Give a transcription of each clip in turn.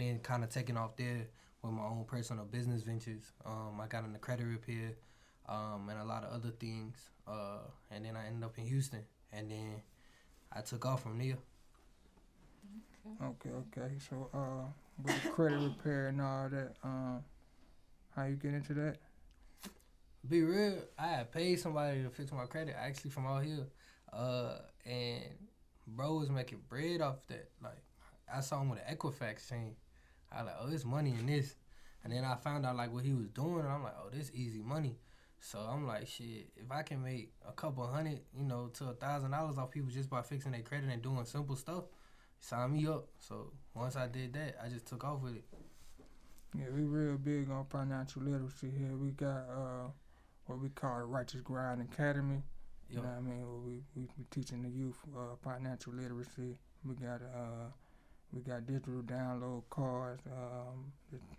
then kind of taking off there with my own personal business ventures. I got into credit repair, and a lot of other things. And then I ended up in Houston, and then I took off from there. Okay. So, with the credit repair and all that, how you get into that? Be real, I had paid somebody to fix my credit, actually from out here, and bro was making bread off that. Like, I saw him with an Equifax chain. I was like, oh, there's money in this. And then I found out like what he was doing, and I'm like, oh, this easy money. So I'm like, shit, if I can make a couple hundred, to $1,000 off people just by fixing their credit and doing simple stuff, sign me up. So once I did that, I just took off with it. Yeah, we real big on financial literacy here. We got what we call the Righteous Grind Academy. You Yo, know what I mean? Where we teaching the youth financial literacy. We got digital download cards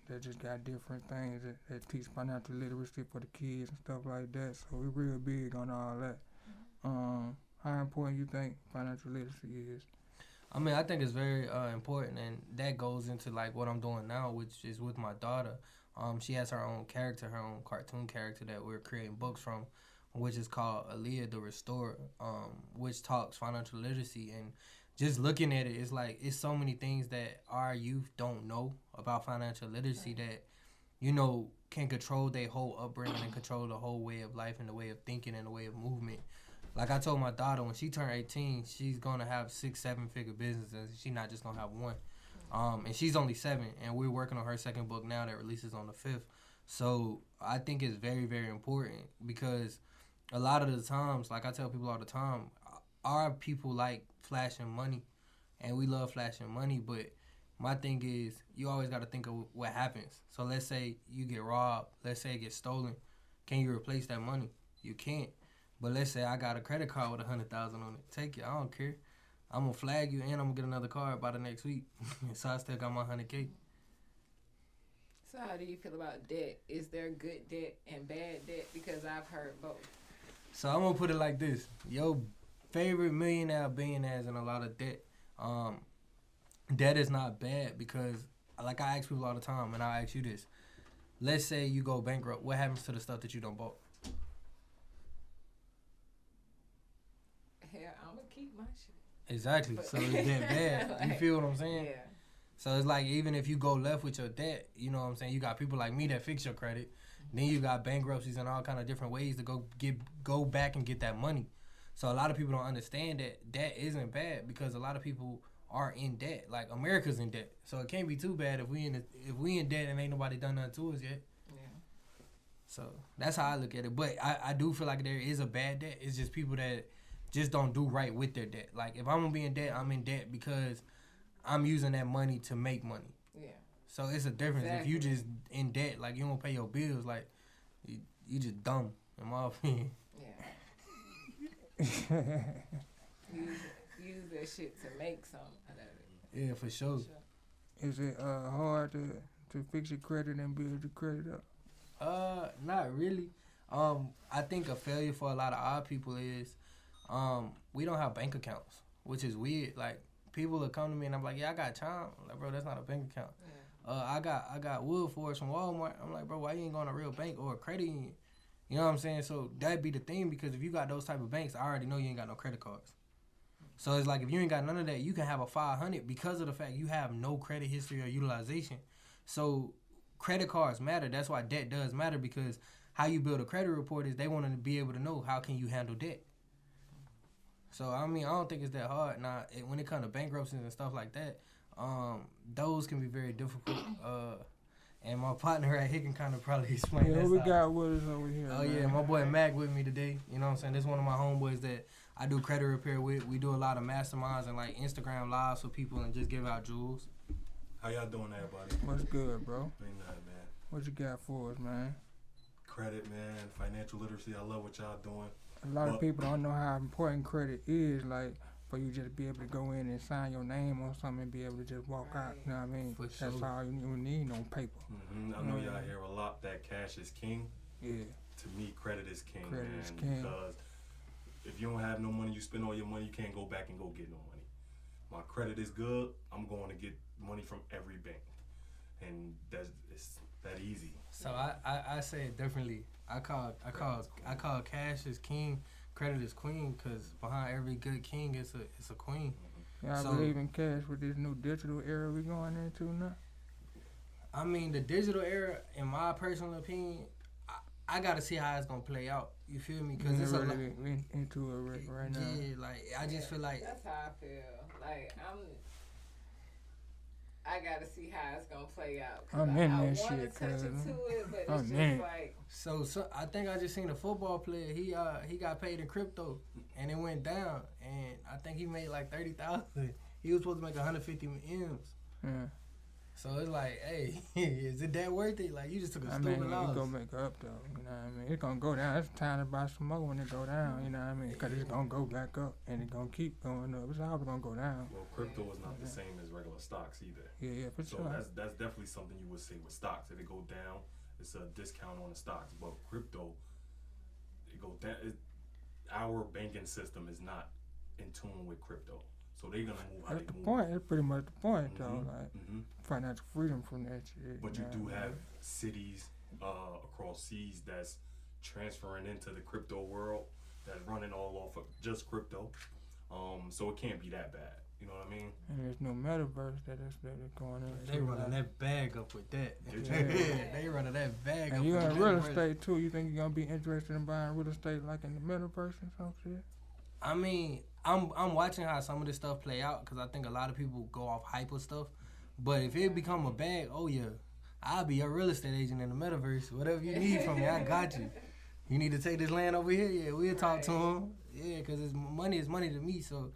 that just got different things that teach financial literacy for the kids and stuff like that. So we real big on all that. How important you think financial literacy is? I mean, I think it's very important, and that goes into like what I'm doing now, which is with my daughter. She has her own character, her own cartoon character that we're creating books from, which is called Aaliyah the Restorer, which talks financial literacy. And just looking at it, it's like it's so many things that our youth don't know about financial literacy that can control their whole upbringing and control the whole way of life and the way of thinking and the way of movement. Like I told my daughter, when she turned 18, she's gonna have 6, 7 figure businesses. She's not just gonna have one. And she's only 7, and we're working on her second book now that releases on the 5th. So I think it's very, very important because a lot of the times, like I tell people all the time, our people like flashing money, and we love flashing money. But my thing is, you always got to think of what happens. So let's say you get robbed. Let's say it gets stolen. Can you replace that money? You can't. But let's say I got a credit card with 100,000 on it. Take it. I don't care. I'm gonna flag you, and I'm gonna get another card by the next week. So I still got my 100K. So how do you feel about debt? Is there good debt and bad debt? Because I've heard both. So I'm gonna put it like this: your favorite millionaire, billionaires, in a lot of debt. Debt is not bad because, like I ask people all the time, and I ask you this: let's say you go bankrupt. What happens to the stuff that you don't bought? Hell, I'm gonna keep my shit. Exactly. So it's that bad. You feel what I'm saying? Yeah. So it's like even if you go left with your debt, you know what I'm saying? You got people like me that fix your credit. Then you got bankruptcies and all kind of different ways to go back and get that money. So a lot of people don't understand that debt isn't bad because a lot of people are in debt. Like America's in debt, so it can't be too bad if we in debt and ain't nobody done nothing to us yet. Yeah. So that's how I look at it. But I do feel like there is a bad debt. It's just people that just don't do right with their debt. Like if I'm gonna be in debt, I'm in debt because I'm using that money to make money. Yeah. So it's a difference. Exactly. If you just in debt, like you don't pay your bills, like you just dumb, in my opinion. Yeah. use that shit to make something out of it. Yeah, for sure. Is it hard to fix your credit and build your credit up? Not really. I think a failure for a lot of our people is we don't have bank accounts, which is weird. Like people will come to me and I'm like, yeah, I got Chime. I'm like, bro, that's not a bank account. Yeah. I got Wood Forest from Walmart. I'm like, bro, why you ain't going to a real bank or a credit union? You know what I'm saying? So that'd be the thing because if you got those type of banks, I already know you ain't got no credit cards. So it's like if you ain't got none of that, you can have a 500 because of the fact you have no credit history or utilization. So credit cards matter. That's why debt does matter because how you build a credit report is they want to be able to know how can you handle debt. So I mean, I don't think it's that hard. Now, when it comes to bankruptcies and stuff like that, those can be very difficult. And my partner right here can kind of probably explain that. Yeah, we side. got with us over here. Oh man. yeah, my boy Mac with me today. You know what I'm saying? This is one of my homeboys that I do credit repair with. We do a lot of masterminds and like Instagram lives for people and just give out jewels. How y'all doing, everybody? What's good, bro? Ain't nothing, man. What you got for us, man? Credit, man. Financial literacy. I love what y'all doing. A lot of people don't know how important credit is, like, for you just be able to go in and sign your name on something and be able to just walk out, you know what I mean? For That's sure. all you need on paper. I know y'all hear a lot that cash is king. Yeah. To me, credit is king, Credit man. is king. Because if you don't have no money, you spend all your money, you can't go back and go get no money. My credit is good. I'm going to get money from every bank. easy. So I say it differently. I call cash is king, credit is queen, because behind every good king is a queen. Yeah, I believe in cash with this new digital era we going into now. I mean, the digital era, in my personal opinion, I gotta see how it's gonna play out. You feel me? Because it's really into it right now. Yeah, like I just feel like that's how I feel. Like I gotta see how it's gonna play out. I'm in I that wanna shit, touch cuz. it to it, but it's I'm just in. like. So I think I just seen a football player. He got paid in crypto, and it went down, and I think he made like 30,000. He was supposed to make 150 M's. Yeah. So it's like, hey, is it that worth it? Like, you just took a stupid loss. It's gonna make up though, you know what I mean? It's gonna go down. It's time to buy some more when it go down, you know what I mean? Because it's gonna go back up and it's gonna keep going up. It's always gonna go down. Well, crypto is not the same as regular stocks either. Yeah, for so sure. That's definitely something you would say with stocks. If it go down, it's a discount on the stocks. But crypto, it go down. Our banking system is not in tune with crypto. So they're gonna move how That's they the move. point. That's pretty much the point, though. Like financial freedom from that shit. But you do have cities across seas that's transferring into the crypto world, that's running all off of just crypto. So it can't be that bad. You know what I mean? And there's no metaverse that is going in. They running that bag up with that. They running that bag and up. You with in real estate too. You think you're gonna be interested in buying real estate like in the metaverse and some shit? I mean, I'm watching how some of this stuff play out because I think a lot of people go off hype of stuff. But if it become a bag, oh yeah, I'll be a real estate agent in the metaverse. Whatever you need from me, I got you. You need to take this land over here? Yeah, we'll talk to him. Yeah, because money is money to me. So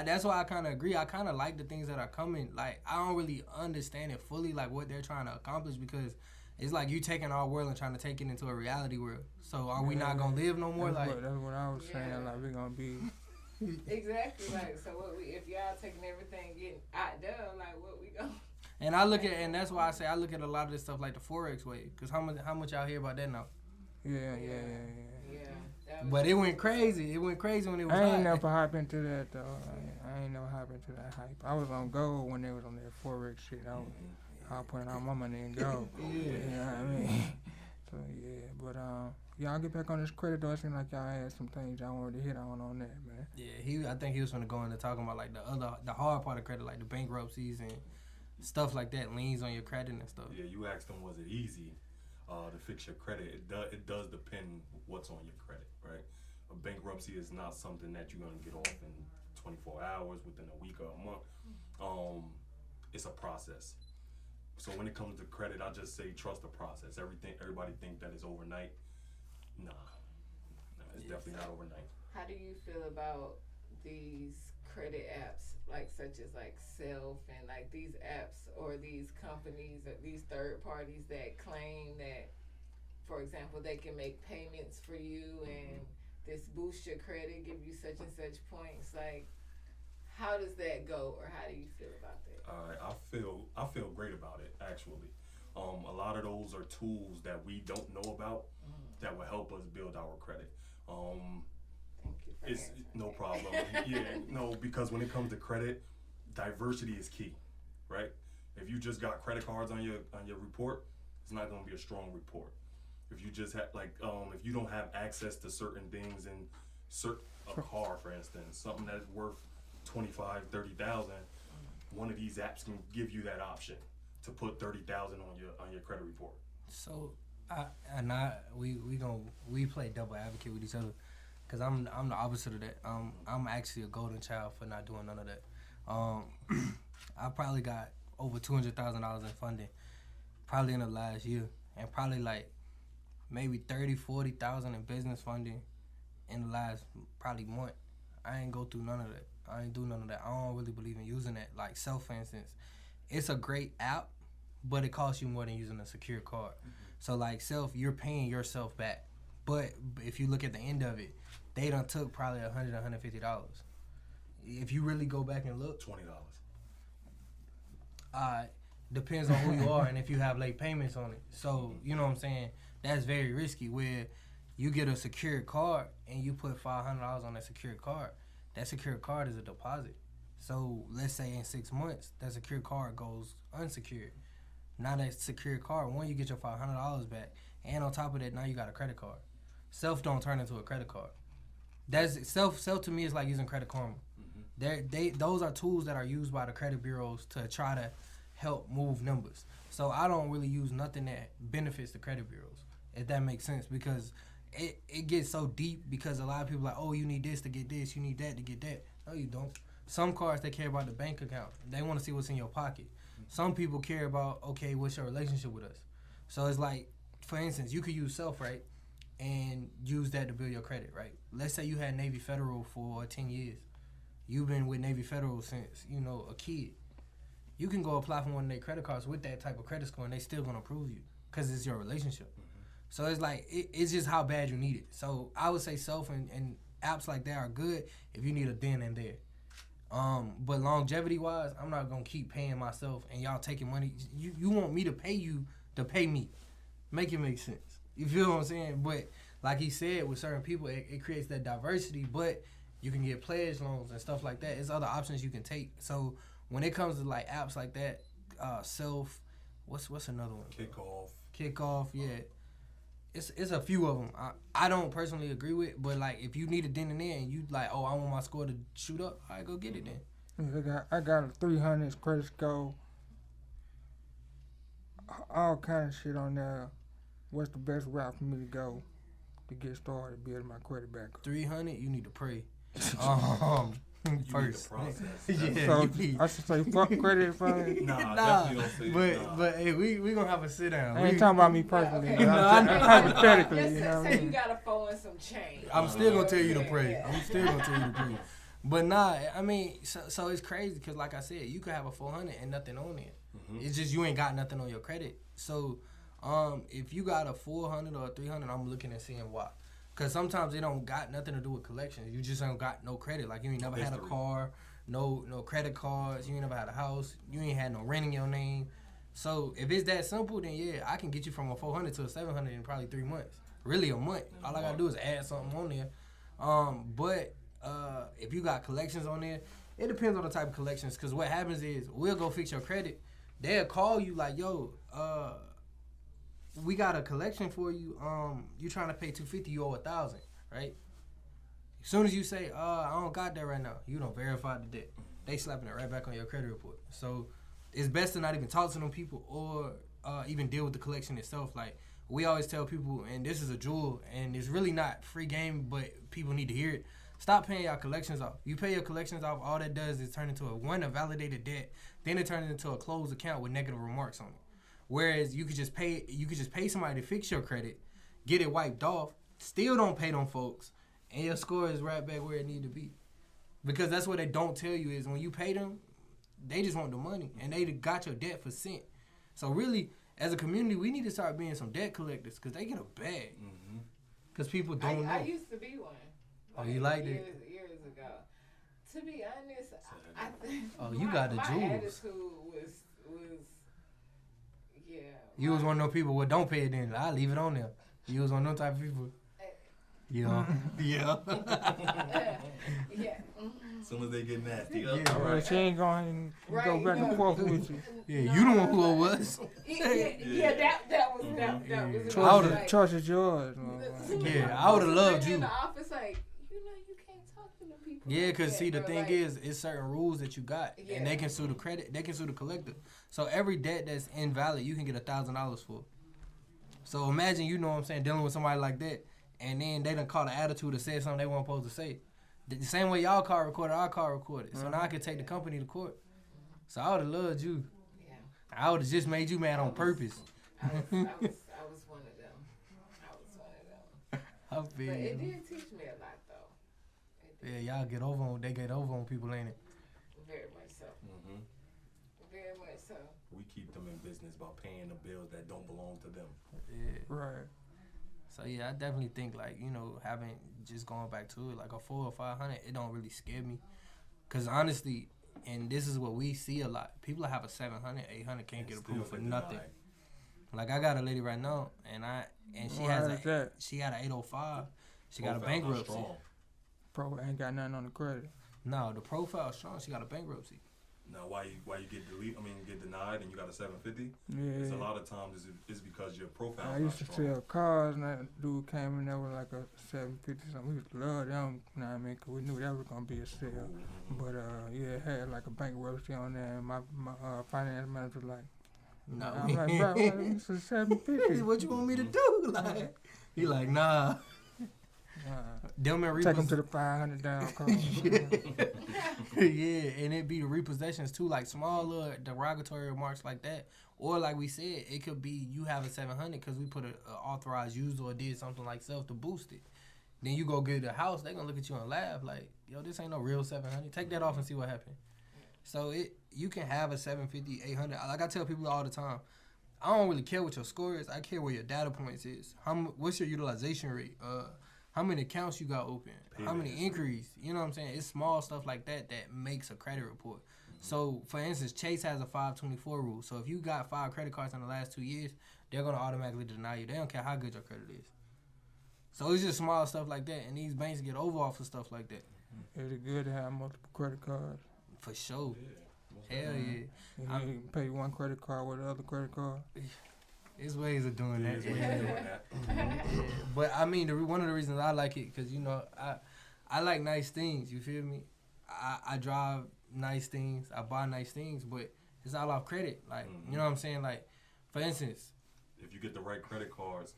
that's why I kind of agree. I kind of like the things that are coming. Like, I don't really understand it fully, like what they're trying to accomplish, because it's like you taking our world and trying to take it into a reality world. So are we not going to live no more? That's like that's what I was saying. Like, we're going to be... Exactly. Like, so if y'all taking everything, getting out there, like, what we going? And I look at, and that's why I say I look at a lot of this stuff like the Forex wave, because how much y'all hear about that now? Yeah. But it went crazy. It went crazy when it was. I ain't never hop into that though. I ain't never hop into that hype. I was on gold when they was on that Forex shit. I was putting all my money in gold. You know what I mean? So yeah, but y'all get back on this credit though. It seems like y'all had some things y'all wanted to hit on that, man. Yeah, I think he was gonna go into talking about like the hard part of credit, like the bankruptcies and stuff like that, liens on your credit and stuff. Yeah, you asked them, was it easy to fix your credit? It does depend what's on your credit, right? A bankruptcy is not something that you're gonna get off in 24 hours, within a week or a month. It's a process. So when it comes to credit, I just say trust the process. Everybody think that it's overnight. Nah, it's definitely not overnight. How do you feel about these credit apps, like such as like Self and like these apps or these companies or these third parties that claim that, for example, they can make payments for you and this boost your credit, give you such and such points? Like, how does that go, or how do you feel about that? All right, I feel great about it, actually. A lot of those are tools that we don't know about that will help us build our credit. Thank you for It's answering no that. problem. No, because when it comes to credit, diversity is key, right? If you just got credit cards on your report, it's not going to be a strong report. If you just have if you don't have access to certain things in a car, for instance, something that's worth 25, 30,000, one of these apps can give you that option to put 30,000 on your credit report. So we play double advocate with each other, cause I'm the opposite of that. I'm actually a golden child for not doing none of that. I probably got over $200,000 in funding, probably in the last year, and probably like maybe 30,000-40,000 in business funding in the last probably month. I ain't go through none of that. I ain't do none of that. I don't really believe in using that. Like Self, for instance, it's a great app, but it costs you more than using a secure card. So like Self, you're paying yourself back. But if you look at the end of it, they done took probably $100, $150. If you really go back and look, $20. Depends on who you are and if you have late payments on it. So you know what I'm saying? That's very risky. Where you get a secured card and you put $500 on that secured card. That secured card is a deposit. So let's say in 6 months, that secured card goes unsecured. Now that secure card, one, you get your $500 back, and on top of that, now you got a credit card. Self don't turn into a credit card. That's self to me is like using Credit Karma. Those are tools that are used by the credit bureaus to try to help move numbers. So I don't really use nothing that benefits the credit bureaus, if that makes sense, because it gets so deep because a lot of people are like, oh, you need this to get this, you need that to get that. No, you don't. Some cards, they care about the bank account. They want to see what's in your pocket. Some people care about, okay, what's your relationship with us? So it's like, for instance, you could use Self, right, and use that to build your credit, right? Let's say you had Navy Federal for 10 years. You've been with Navy Federal since, a kid. You can go apply for one of their credit cards with that type of credit score, and they still going to approve you because it's your relationship. So it's like, it's just how bad you need it. So I would say Self and apps like that are good if you need a then and there. But longevity-wise, I'm not going to keep paying myself and y'all taking money. You want me to pay you to pay me. Make it make sense. You feel what I'm saying? But like he said, with certain people, it creates that diversity, but you can get pledge loans and stuff like that. There's other options you can take. So when it comes to like apps like that, Self, what's another one? Kickoff, yeah. It's a few of them. I don't personally agree with, but like if you need a then and there and you like, oh, I want my score to shoot up, all right, go get it then. Yeah, I got a 300 credit score, all kind of shit on there. What's the best route for me to go to get started building my credit back up? 300, you need to pray. First. Yeah, so I should say fuck credit fund. Nah, definitely don't say but hey, we gonna have a sit down. I ain't talking about me personally. Okay. I'm hypothetically, Just you know what I say mean? you gotta throw in some change. I'm still gonna tell you to pray. I'm still gonna tell you to pray. But nah, I mean, so it's crazy because like I said, you could have a 400 and nothing on it. It's just you ain't got nothing on your credit. So if you got a 400 or a 300, I'm looking at seeing why. Because sometimes it don't got nothing to do with collections. You just ain't got no credit. Like, you ain't never had a car, no credit cards. You ain't never had a house. You ain't had no rent in your name. So, if it's that simple, then, yeah, I can get you from a 400 to a 700 in probably 3 months. Really, a month. All I got to do is add something on there. But if you got collections on there, it depends on the type of collections. Because what happens is, we'll go fix your credit. They'll call you like, yo, we got a collection for you. You trying to pay $250, you owe $1,000, right? As soon as you say, I don't got that right now, you don't verify the debt. They slapping it right back on your credit report. So it's best to not even talk to them people or even deal with the collection itself. Like we always tell people, and this is a jewel, and it's really not free game, but people need to hear it. Stop paying your collections off. You pay your collections off, all that does is turn into a validated debt, then it turns into a closed account with negative remarks on it. Whereas you could just pay somebody to fix your credit, get it wiped off, still don't pay them folks, and your score is right back where it need to be. Because that's what they don't tell you is when you pay them, they just want the money, and they got your debt for cent. So really, as a community, we need to start being some debt collectors because they get a bag. Because people don't know. I used to be one. Oh, you liked it? Years ago. To be honest, I think you got the my jewels. attitude was yeah. You was one of those people who don't pay it then. I leave it on there. You was one of those type of people. Yeah. Yeah. Yeah. As soon as they get nasty. Yeah. Right. She ain't going to go back and forth with you. Yeah, you the one who it was. Yeah, that was Choice is yours. Yeah, I would have loved you. In the office, like, you can't talk to the people. Yeah, like because that, see, the bro. thing Like, is, it's certain rules that you got, and they can sue the credit, they can sue the collector. So every debt that's invalid, you can get $1,000 for. So imagine, you know what I'm saying, dealing with somebody like that, and then they done caught an attitude or said something they weren't supposed to say. The same way y'all call recorded, our call recorded. So now I can take the company to court. So I would have loved you. Yeah. I would have just made you mad on purpose. I was one of them. I feel But it did teach me a lot, though. Yeah, y'all get over on people, ain't it? Very much so. Very much so. We keep them in business by paying the bills that don't belong to them. Yeah. Right. So yeah, I definitely think like, having just going back to it, like a 400 or 500, it don't really scare me. Cause honestly, and this is what we see a lot, people have a 700, 800 can't get approved for nothing. Like I got a lady right now, and she had an 805. She got a bankruptcy. Pro ain't got nothing on the credit. No, the profile strong. She got a bankruptcy. Now, why you get denied and you got a 750? Yeah. It's a lot of times it's because your profile. I used to sell cars, and that dude came in there with like a 750 something. We used to love them, you know what I mean? Cause we knew that was gonna be a sale. Mm-hmm. But yeah, it had like a bankruptcy on there, and my finance manager was like, No, I'm like, bro, this is 750. what you want me to do? Like, he like, nah. Them and Take them to the 500 down car. Yeah, and it be the repossessions too, like small little derogatory remarks like that. Or like we said, it could be you have a 700 because we put a authorized user or did something like self to boost it. Then you go get a house, they gonna look at you and laugh like, yo, this ain't no real 700. Take that off and see what happened. So you can have a 750, 800. Like I tell people all the time, I don't really care what your score is. I care where your data points is. What's your utilization rate? How many accounts you got open? How many inquiries? You know what I'm saying? It's small stuff like that makes a credit report. So, for instance, Chase has a 524 rule. So, if you got 5 credit cards in the last 2 years, they're going to automatically deny you. They don't care how good your credit is. So, it's just small stuff like that. And these banks get over off of stuff like that. Is it good to have multiple credit cards? For sure. Yeah, Hell yeah. You pay one credit card with the other credit card? There's ways of doing that. that. But I mean, one of the reasons I like it, because, you know, I like nice things, you feel me? I drive nice things, I buy nice things, but it's all off credit. Like, you know what I'm saying? Like, for instance, if you get the right credit cards,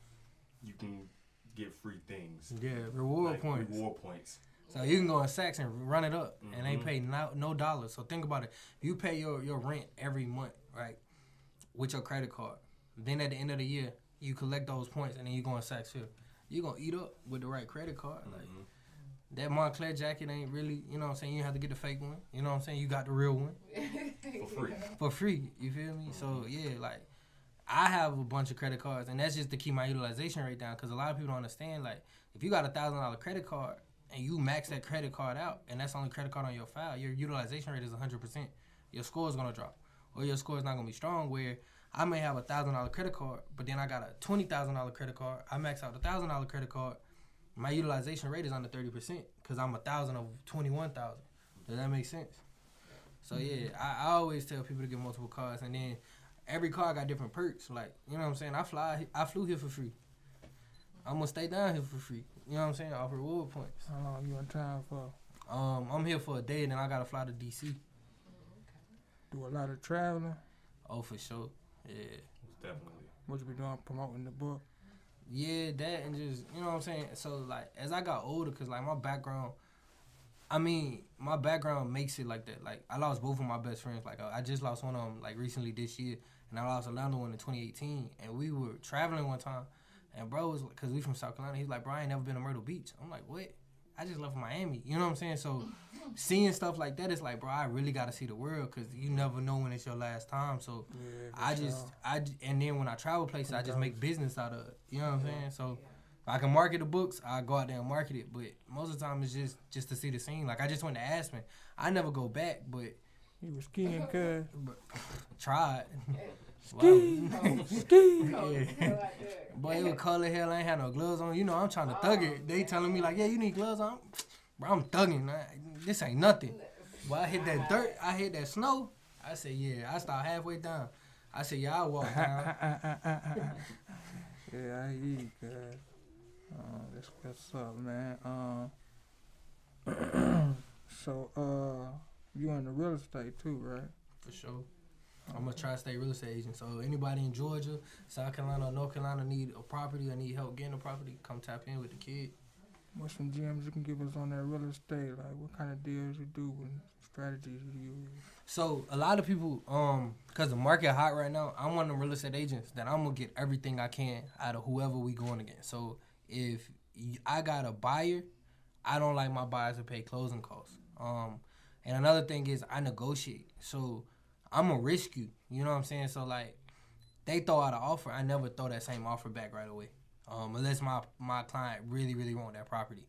you can get free things. Yeah, reward points. Reward points. So you can go in Saks and run it up, and they pay no dollars. So think about it. You pay your rent every month, right, with your credit card. Then at the end of the year, you collect those points, and then you go in Saks here. You're going to eat up with the right credit card. Like, that Montclair jacket ain't really, you know what I'm saying? You have to get the fake one. You know what I'm saying? You got the real one. For free. For free. You feel me? So, yeah, like, I have a bunch of credit cards, and that's just to keep my utilization rate down, because a lot of people don't understand, like, if you got a $1,000 credit card and you max that credit card out, and that's the only credit card on your file, your utilization rate is 100%. Your score is going to drop, or your score is not going to be strong, where I may have a $1,000 credit card, but then I got a $20,000 credit card. I max out the $1,000 credit card. My utilization rate is under 30% because I'm 1,000 of 21,000. Does that make sense? So yeah, I always tell people to get multiple cards, and then every card got different perks. Like, you know what I'm saying? I flew here for free. I'm gonna stay down here for free. You know what I'm saying? Off reward points. How long you in town for? I'm here for a day, and then I gotta fly to DC. Do a lot of traveling? Oh, for sure. Yeah. Definitely. What you be doing promoting the book? Yeah, that and just, you know what I'm saying? So, like, as I got older, because, like, my background makes it like that. Like, I lost both of my best friends. Like, I just lost one of them, like, recently this year, and I lost another one in 2018. And we were traveling one time, and bro was, because we from South Carolina, he's like, bro, I ain't never been to Myrtle Beach. I'm like, what? I just left Miami. You know what I'm saying? So, seeing stuff like that, it's like, bro, I really got to see the world, because you never know when it's your last time. So, and then when I travel places, I just make business out of it. You know what I'm saying? So, if I can market the books, I go out there and market it. But most of the time, it's just to see the scene. Like, I just went to Aspen. I never go back, but. You was skiing, cuz? Tried. Ski! Ski! Yeah. Boy, it was cold as hell. I ain't had no gloves on. You know, I'm trying to thug it. They telling me, like, yeah, you need gloves on. Bro, I'm thugging. This ain't nothing. But I hit that dirt. I hit that snow. I said, yeah. I stopped halfway down. I said, yeah, I'll walk down. Yeah, I eat, cuz. That's what's up, man. So, you in the real estate too, right? For sure. I'm a tri-state real estate agent. So anybody in Georgia, South Carolina, or North Carolina need a property or need help getting a property, come tap in with the kid. What's some gems you can give us on that real estate? Like, what kind of deals you do and strategies you use? So a lot of people, cause the market hot right now, I'm one of the real estate agents that I'm gonna get everything I can out of whoever we going against. So if I got a buyer, I don't like my buyers to pay closing costs. And another thing is I negotiate. So I'm gonna risk you. You know what I'm saying? So like, they throw out an offer, I never throw that same offer back right away. Unless my client really, really want that property.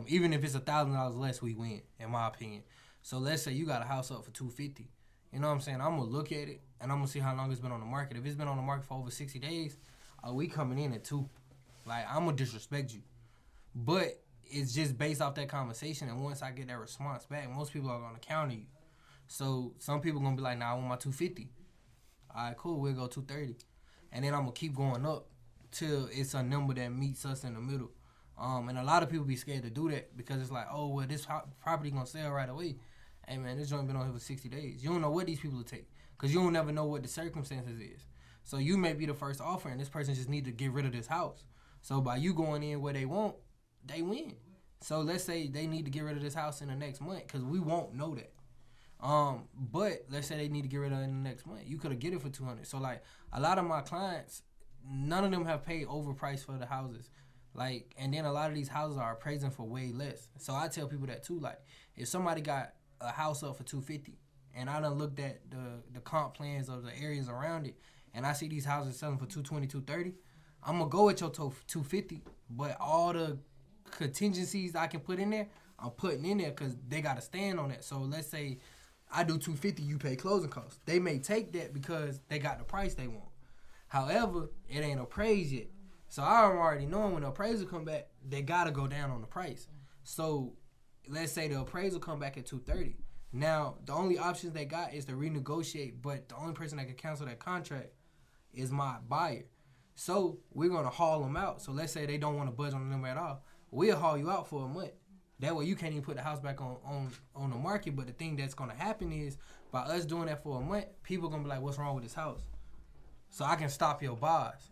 Even if it's $1,000 less, we win, in my opinion. So let's say you got a house up for $250. You know what I'm saying? I'm gonna look at it and I'm gonna see how long it's been on the market. If it's been on the market for over 60 days, we coming in at 2. Like, I'm gonna disrespect you. But it's just based off that conversation, and once I get that response back, most people are gonna counter you. So some people gonna be like, nah, I want my 250. All right, cool, we'll go 230. And then I'm gonna keep going up till it's a number that meets us in the middle. And a lot of people be scared to do that because it's like, oh, well, this property gonna sell right away. Hey, man, this joint been on here for 60 days. You don't know what these people will take because you don't never know what the circumstances is. So you may be the first offer, and this person just need to get rid of this house. So by you going in where they want, they win. So let's say they need to get rid of this house in the next month because we won't know that. But let's say they need to get rid of it in the next month. You could have get it for 200. So like a lot of my clients, none of them have paid overpriced for the houses. Like, and then a lot of these houses are appraising for way less. So I tell people that too. Like, if somebody got a house up for 250, and I done looked at the comp plans of the areas around it, and I see these houses selling for 220, 230, I'm gonna go with your 250. But all the contingencies I can put in there, I'm putting in there because they gotta stand on that. So let's say I do 250, you pay closing costs. They may take that because they got the price they want. However, it ain't appraised yet. So I'm already knowing when the appraisal come back, they gotta go down on the price. So let's say the appraisal come back at 230. Now the only options they got is to renegotiate, but the only person that can cancel that contract is my buyer. So we're gonna haul them out. So let's say they don't want to budge on the number at all. We'll haul you out for a month. That way you can't even put the house back on the market. But the thing that's gonna happen is by us doing that for a month, people gonna be like, "What's wrong with this house?" So I can stop your buys.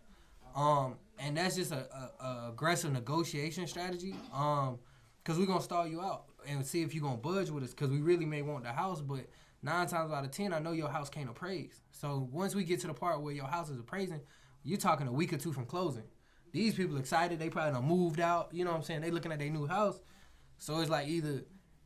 And that's just a aggressive negotiation strategy. Cause we're gonna stall you out and see if you're gonna budge with us. Cause we really may want the house, but 9 times out of 10, I know your house can't appraise. So once we get to the part where your house is appraising, you're talking a week or two from closing. These people excited, they probably done moved out. You know what I'm saying? They looking at their new house. So it's like either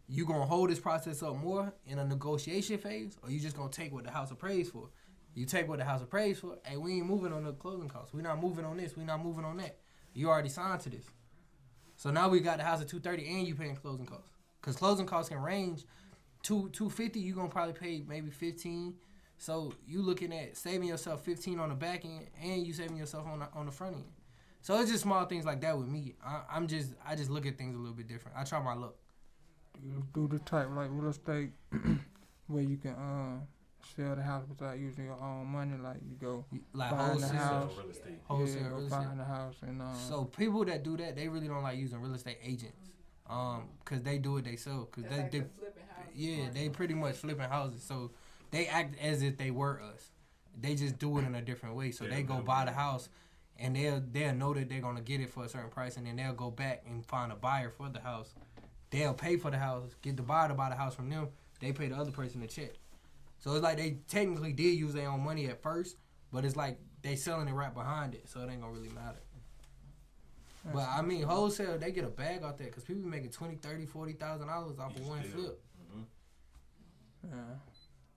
you gonna hold this process up more in a negotiation phase, or you just gonna take what the house appraised for. You take what the house appraised for. Hey, we ain't moving on the closing costs. We not moving on this. We not moving on that. You already signed to this. So now we got the house at 230 and you paying closing costs. Cause closing costs can range 250. You gonna probably pay maybe 15. So you looking at saving yourself 15 on the back end and you saving yourself on the front end. So it's just small things like that with me. I just look at things a little bit different. I try my luck. You do the type like real estate where you can sell the house without using your own money. Like you go Like find the wholesale house, real estate. Wholesale yeah, real go estate. find the house and So people that do that, they really don't like using real estate agents, cause they do it themselves. Cause That's like they the flipping house. yeah, they pretty much flipping houses. So they act as if they were us. They just do it in a different way. So Yeah, they go they'll buy do the it. house, and they'll know that they're gonna get it for a certain price, and then they'll go back and find a buyer for the house. They'll pay for the house, get the buyer to buy the house from them. They pay the other person the check. So it's like they technically did use their own money at first, but it's like they selling it right behind it, so it ain't gonna really matter. But I mean, wholesale, they get a bag out there because people be making $20,000, $30,000, $40,000 off of one Each deal. flip. yeah,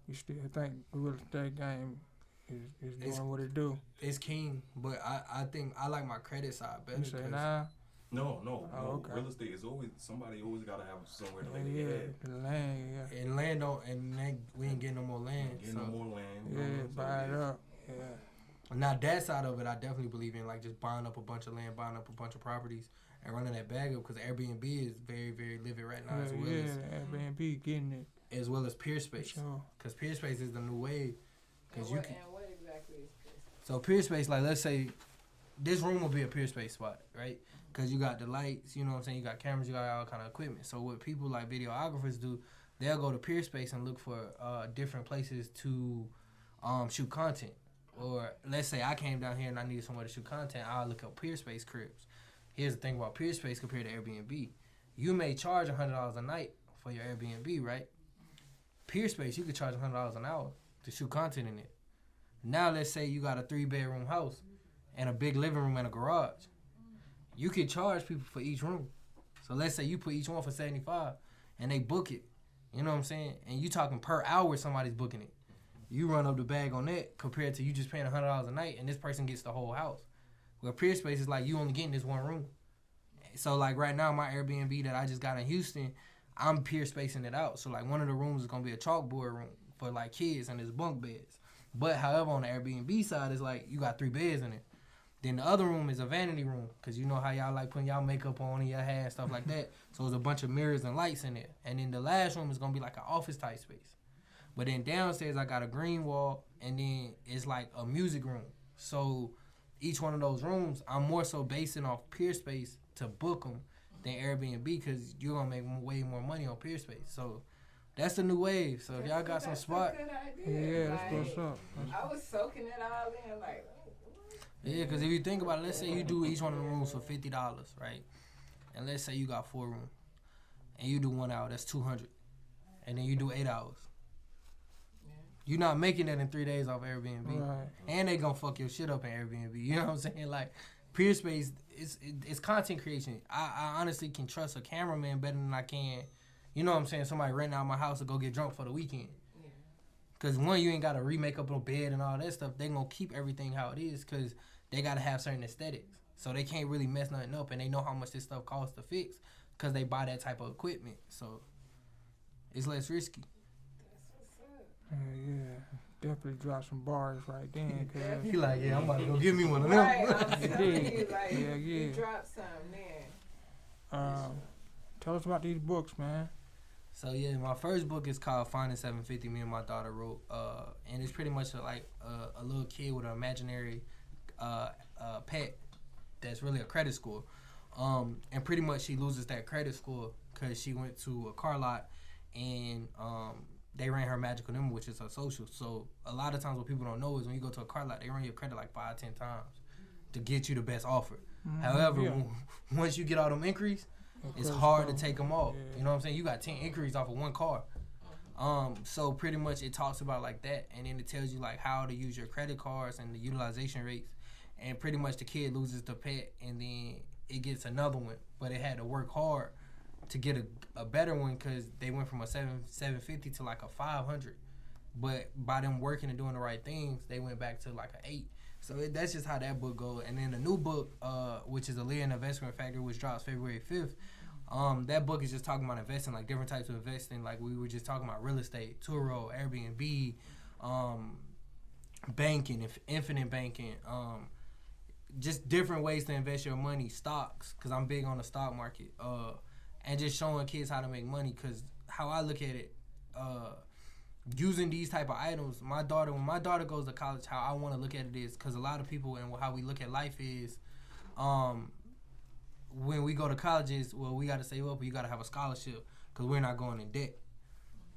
you still think the real estate game is It's- doing what it do? It's king, but I think I like my credit side better. You say 'cause nah? No. okay. Real estate is always somebody always gotta have somewhere to Yeah, lay their head. the land, yeah. And land don't, and we ain't getting no more land. Get So no more land. Yeah, so buy it yeah. up. Yeah. now that side of it, I definitely believe in, like just buying up a bunch of land, buying up a bunch of properties, and running that bag up because Airbnb is very, very livid right now, Airbnb getting it. as well as peer space. Sure. Because peer space is the new wave. Because you can. And what exactly is this? So peer space, like let's say this room will be a peer space spot, right? Because you got the lights, you know what I'm saying? You got cameras, you got all kind of equipment. So what people like videographers do, they'll go to peer space and look for different places to shoot content. Or let's say I came down here and I needed somewhere to shoot content, I'll look up peer space cribs. Here's the thing about peer space compared to Airbnb. You may charge $100 a night for your Airbnb, right? Peer space, you could charge $100 an hour to shoot content in it. Now let's say you got a 3-bedroom house and a big living room and a garage. You could charge people for each room. So let's say you put each one for $75 and they book it. You know what I'm saying? And you talking per hour somebody's booking it. You run up the bag on that compared to you just paying $100 a night and this person gets the whole house. Well, peer space is like you only getting this one room. So like right now my Airbnb that I just got in Houston, I'm peer spacing it out. So like one of the rooms is gonna be a chalkboard room for like kids and there's bunk beds. But however on the Airbnb side it's like you got 3 beds in it. Then the other room is a vanity room because you know how y'all like putting y'all makeup on in your hair and stuff like that. So there's a bunch of mirrors and lights in there. And then the last room is gonna be like an office type space. But then downstairs I got a green wall, and then it's like a music room. So each one of those rooms, I'm more so basing off peer space to book them than Airbnb, because you're gonna make way more money on peer space. So that's the new wave. So if y'all got some spot, yeah, that's what's up. I was soaking it all in, like. Yeah, because if you think about it, let's say you do each one of the rooms for $50, right? And let's say you got 4 rooms, and you do 1 hour, that's 200, and then you do 8 hours. You're not making that in 3 days off Airbnb, Right. and they gonna fuck your shit up in Airbnb. You know what I'm saying? Like, peer space, it's content creation. I honestly can trust a cameraman better than I can, you know what I'm saying, somebody renting out my house to go get drunk for the weekend. Because one, you ain't got to remake up no bed and all that stuff. They gonna keep everything how it is, because they got to have certain aesthetics. So they can't really mess nothing up, and they know how much this stuff costs to fix because they buy that type of equipment. So it's less risky. Yeah, definitely drop some bars right then. He like, yeah, I'm about to go give me one of them. Right, I'm telling you, like, Yeah. you dropped something there. Tell us about these books, man. So yeah, my first book is called Finding 750. Me and my daughter wrote, and it's pretty much like a little kid with an imaginary pet that's really a credit score, and pretty much she loses that credit score because she went to a car lot and they ran her magical number, which is her social. So a lot of times what people don't know is when you go to a car lot, they run your credit like 5-10 times to get you the best offer. However, once you get all them inquiries, it's hard to take them off. You know what I'm saying? You got 10 inquiries off of one car. So pretty much it talks about like that, and then it tells you like how to use your credit cards and the utilization rates. And pretty much the kid loses the pet, and then it gets another one, but it had to work hard to get a better one, because they went from a 750 to like a 500. But by them working and doing the right things, they went back to like an 8. So that's just how that book goes. And then the new book, which is A Lear Investment Factor, which drops February 5th. That book is just talking about investing, like different types of investing. Like we were just talking about real estate, Turo, Airbnb, banking, infinite banking, just different ways to invest your money, stocks, because I'm big on the stock market, and just showing kids how to make money. Because how I look at it, using these type of items, when my daughter goes to college, how I want to look at it is, because a lot of people and how we look at life is, when we go to colleges, well, we got to save up, or you got to have a scholarship, because we're not going in debt.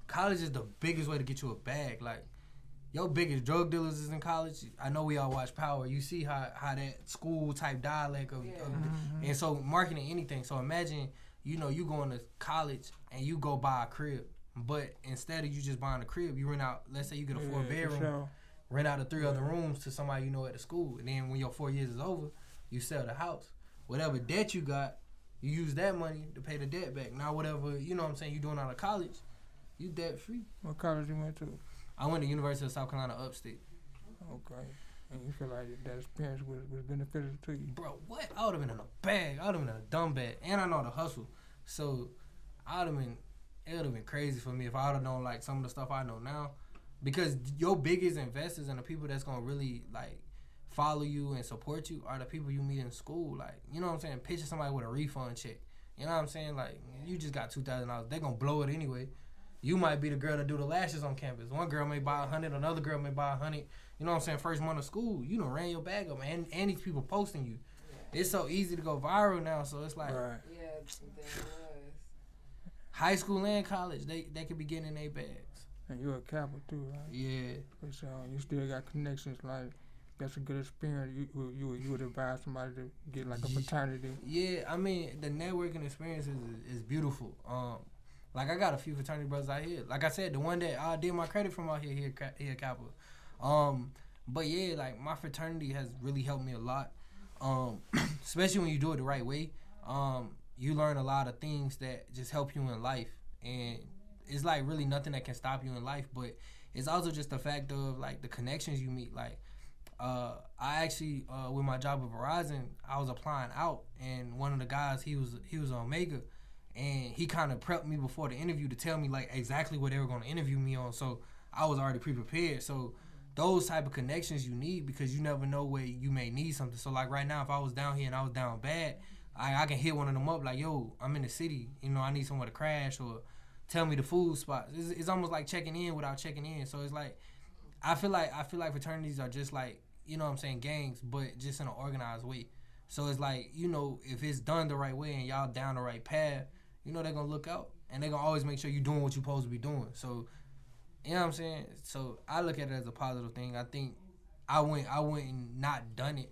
College is the biggest way to get you a bag. Like, your biggest drug dealers is in college. I know we all watch Power. You see how that school type dialect of and so marketing anything. So imagine, you going to college and you go buy a crib, but instead of you just buying a crib, you rent out. Let's say you get a 4-bedroom, rent out the 3 other rooms to somebody you know at the school, and then when your 4 years is over, you sell the house. Whatever debt you got, you use that money to pay the debt back. Now whatever you doing out of college, you debt free. What college you went to? I went to University of South Carolina Upstate. Okay. And you feel like that experience was beneficial to you? Bro, what? I would have been in a bag. I would have been in a dumb bag. And I know how to hustle. So it would have been crazy for me if I would have known like some of the stuff I know now. Because your biggest investors and the people that's going to really like follow you and support you are the people you meet in school. Like, you know what I'm saying? Picture somebody with a refund check. You know what I'm saying? Like, you just got $2,000. They're going to blow it anyway. You might be the girl that do the lashes on campus. One girl may buy 100, another girl may buy 100. You know what I'm saying? First month of school, you done ran your bag up, and these people posting you. Yeah. It's so easy to go viral now, so it's like, right. Yeah, there was. High school and college, they could be getting in their bags. And you're a Kappa too, right? Yeah. So you still got connections. Like, that's a good experience. You would advise somebody to get like a fraternity. Yeah, I mean the networking experience is beautiful. Like, I got a few fraternity brothers out here. Like I said, the one that I did my credit from out here at Kappa. But yeah, like, my fraternity has really helped me a lot. Especially when you do it the right way. You learn a lot of things that just help you in life. And it's like really nothing that can stop you in life. But it's also just the fact of like the connections you meet. Like, I actually, with my job at Verizon, I was applying out. And one of the guys, he was an Omega. And he kind of prepped me before the interview to tell me like exactly what they were going to interview me on. So I was already pre-prepared. So those type of connections you need, because you never know where you may need something. So like right now, if I was down here and I was down bad, I can hit one of them up like, yo, I'm in the city. I need somewhere to crash, or, tell me the food spots. It's almost like checking in without checking in. So it's like I feel like fraternities are just like, you know what I'm saying, gangs, but just in an organized way. So it's like, you know, if it's done the right way and y'all down the right path, you know they're gonna look out and they're gonna always make sure you're doing what you're supposed to be doing. So you know what I'm saying? So I look at it as a positive thing. I think I went and not done it.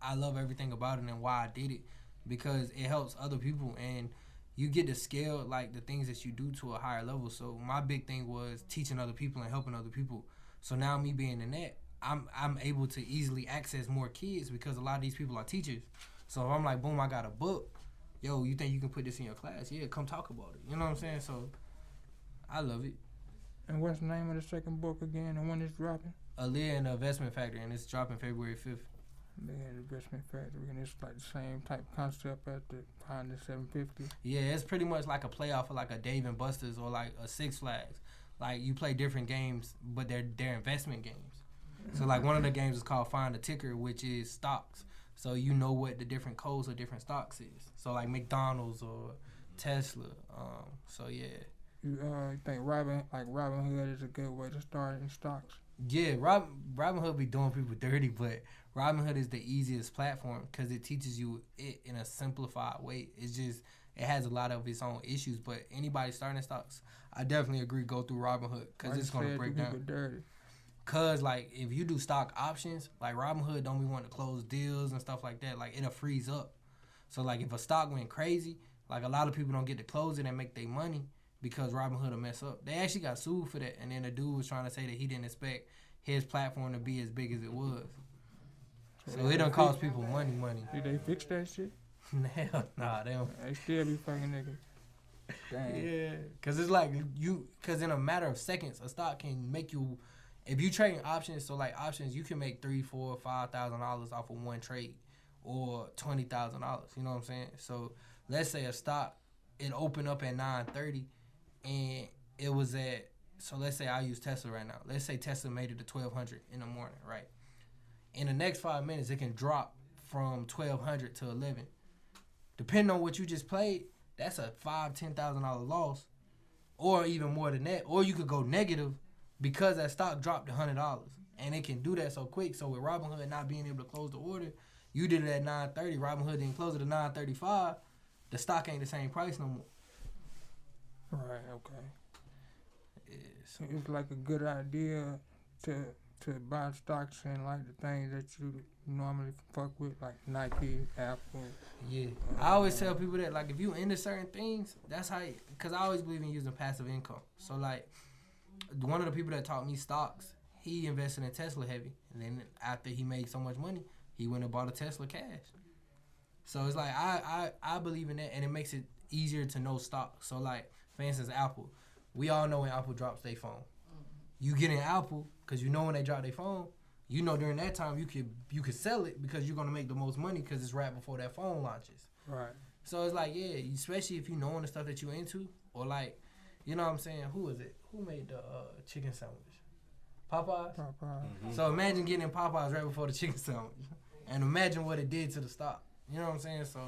I love everything about it and why I did it, because it helps other people and you get to scale like the things that you do to a higher level. So my big thing was teaching other people and helping other people. So now me being in that, I'm able to easily access more kids because a lot of these people are teachers. So if I'm like, boom, I got a book. Yo, you think you can put this in your class? Yeah, come talk about it. You know what I'm saying? So I love it. And what's the name of the second book again and when it's dropping? Aaliyah and the Investment Factory, and it's dropping February 5th. The Investment Factory, and it's like the same type concept at the behind the 750. Yeah, it's pretty much like a playoff of like a Dave and Buster's or like a Six Flags. Like you play different games, but they're investment games. So like one of the games is called Find the Ticker, which is stocks. So you know what the different codes of different stocks is. So like McDonald's or Tesla. So yeah. You think Robin Hood is a good way to start in stocks? Yeah, Robin Hood be doing people dirty, but Robin Hood is the easiest platform because it teaches you it in a simplified way. It's just, it has a lot of its own issues, but anybody starting stocks, I definitely agree go through Robin Hood because it's going to break down. Dirty. Cause like if you do stock options, like Robin Hood don't be wanting to close deals and stuff like that. Like it'll freeze up. So like if a stock went crazy, like a lot of people don't get to close it and make their money because Robin Hood will mess up. They actually got sued for that, and then the dude was trying to say that he didn't expect his platform to be as big as it was. So it done cost people money. Did they fix that shit? Hell nah, they don't. They still be fucking niggas. Damn. Yeah, cause it's like cause in a matter of seconds, a stock can make you. If you trading options, so like options, you can make $3,000, $4,000, $5,000 off of one trade, or $20,000. You know what I'm saying? So let's say a stock, it opened up at 9:30, and it was at. So let's say I use Tesla right now. Let's say Tesla made it to 1,200 in the morning, right? In the next 5 minutes, it can drop from 1,200 to 11. Depending on what you just played, that's a $5,000-$10,000 loss, or even more than that. Or you could go negative. Because that stock dropped $100, and it can do that so quick. So with Robinhood not being able to close the order, you did it at 9:30. Robinhood didn't close it at 9:35. The stock ain't the same price no more. Right. Okay. Yeah, so It's like a good idea to buy stocks in like the things that you normally fuck with, like Nike, Apple. yeah, I always tell people that like if you into certain things, that's how. Because I always believe in using passive income. So like. One of the people that taught me stocks, he invested in Tesla heavy. And then after he made so much money, he went and bought a Tesla cash. So it's like, I believe in that, and it makes it easier to know stocks. So like, for instance, Apple. We all know when Apple drops their phone. You get in Apple, because you know when they drop their phone, you know during that time you could sell it because you're going to make the most money because it's right before that phone launches. Right. So it's like, yeah, especially if you knowing the stuff that you're into, or like, you know what I'm saying? Who is it? Who made the chicken sandwich? Popeyes? Mm-hmm. So imagine getting in Popeyes right before the chicken sandwich. And imagine what it did to the stock. You know what I'm saying? So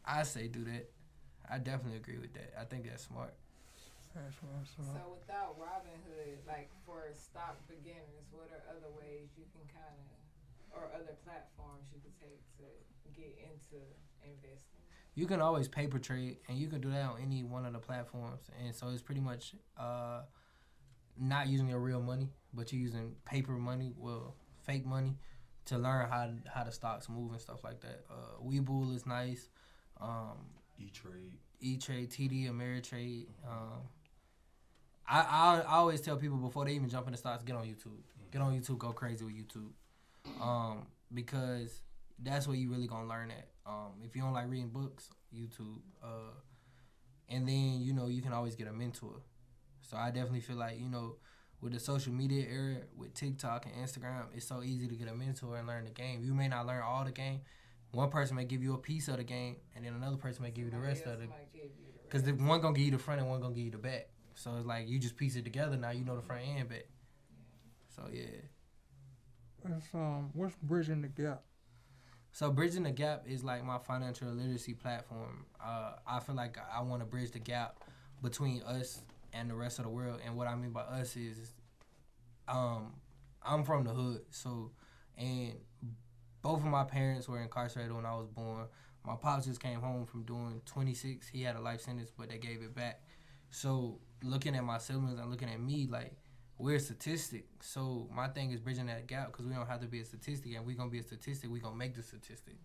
I say do that. I definitely agree with that. I think that's smart. That's what's up. So without Robinhood, like for stock beginners, what are other ways you can kind of, or other platforms you can take to get into investing? You can always paper trade, and you can do that on any one of the platforms. And so it's pretty much not using your real money, but you're using paper money, well, fake money, to learn how the stocks move and stuff like that. Webull is nice. E-Trade, TD, Ameritrade. I always tell people before they even jump into stocks, get on YouTube. Get on YouTube, go crazy with YouTube. Because that's where you really gonna learn at. If you don't like reading books, YouTube. And then, you know, you can always get a mentor. So I definitely feel like, you know, with the social media era, with TikTok and Instagram, it's so easy to get a mentor and learn the game. You may not learn all the game. One person may give you a piece of the game, and then another person may give you the rest of it. Because one gonna give you the front and one gonna give you the back. So it's like you just piece it together. Now you know the front and back. So yeah. What's bridging the gap? So Bridging the Gap is like my financial literacy platform. I feel like I want to bridge the gap between us and the rest of the world. And what I mean by us is, I'm from the hood, and both of my parents were incarcerated when I was born. My pops just came home from doing 26. He had a life sentence, but they gave it back. So looking at my siblings and looking at me, like, we're a statistic. So my thing is bridging that gap, because we don't have to be a statistic, and we're going to be a statistic. We're going to make the statistic.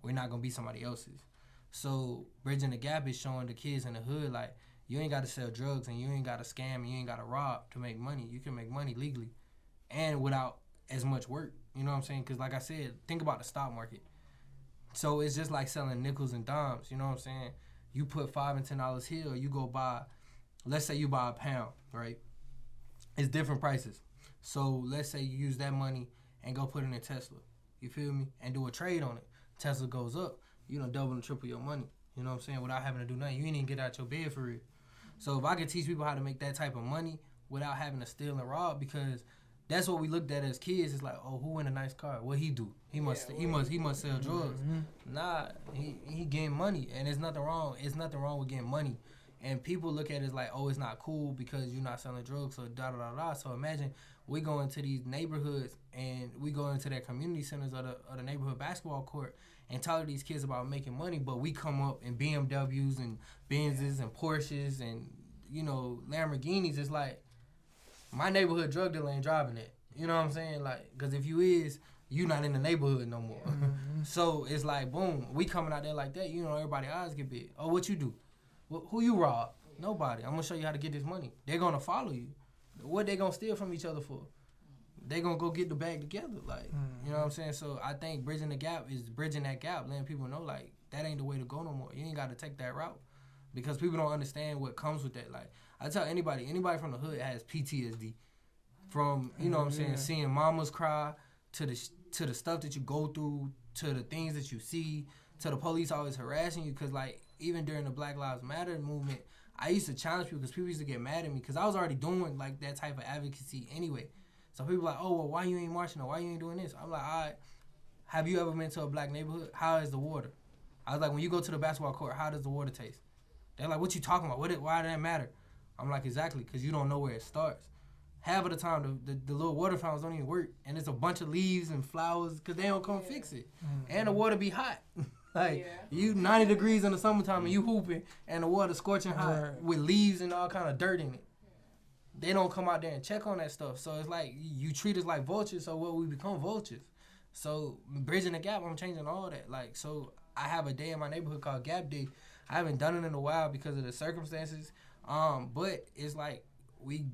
We're not going to be somebody else's. So bridging the gap is showing the kids in the hood, like, you ain't got to sell drugs and you ain't got to scam and you ain't got to rob to make money. You can make money legally and without as much work. You know what I'm saying? Because like I said, think about the stock market. So it's just like selling nickels and dimes. You know what I'm saying? You put $5 and $10 here, or you go buy, let's say you buy a pound, right? It's different prices. So let's say you use that money and go put it in Tesla. You feel me? And do a trade on it. Tesla goes up. You done double and triple your money. You know what I'm saying? Without having to do nothing. You ain't even get out your bed for real. So if I could teach people how to make that type of money without having to steal and rob, because that's what we looked at as kids. It's like, oh, who in a nice car? What he do? He must sell drugs. Mm-hmm. Nah, he getting money, and there's nothing wrong. It's nothing wrong with getting money. And people look at it as like, oh, it's not cool because you're not selling drugs, so da da da da. So imagine we go into these neighborhoods and we go into their community centers or the neighborhood basketball court and talk to these kids about making money, but we come up in BMWs and Benzes and Porsches and, you know, Lamborghinis. It's like, my neighborhood drug dealer ain't driving it. You know what I'm saying? Like, because if you is, you not in the neighborhood no more. Mm-hmm. So it's like, boom, we coming out there like that. You know, everybody's eyes get big. Oh, what you do? Who you rob? Nobody. I'm going to show you how to get this money. They're going to follow you. What they going to steal from each other for? They going to go get the bag together. Like, you know what I'm saying? So I think bridging the gap is bridging that gap, letting people know, like, that ain't the way to go no more. You ain't got to take that route because people don't understand what comes with that. Like, I tell anybody from the hood has PTSD from, you know what I'm saying, seeing mamas cry to the stuff that you go through, to the things that you see, to the police always harassing you. Because, like, even during the Black Lives Matter movement, I used to challenge people because people used to get mad at me because I was already doing, like, that type of advocacy anyway. So people like, oh, well, why you ain't marching or why you ain't doing this? I'm like, all right, have you ever been to a black neighborhood? How is the water? I was like, when you go to the basketball court, how does the water taste? They're like, what you talking about? Why does that matter? I'm like, exactly, because you don't know where it starts. Half of the time, the little water fountains don't even work, and it's a bunch of leaves and flowers because they don't come fix it. Mm-hmm. And the water be hot. Like, you 90 degrees in the summertime and you hooping, and the water scorching hot with leaves and all kind of dirt in it. They don't come out there and check on that stuff. So it's like, you treat us like vultures, so what, we become vultures. So bridging the gap, I'm changing all that. Like, so I have a day in my neighborhood called Gap Day. I haven't done it in a while because of the circumstances. But it's like we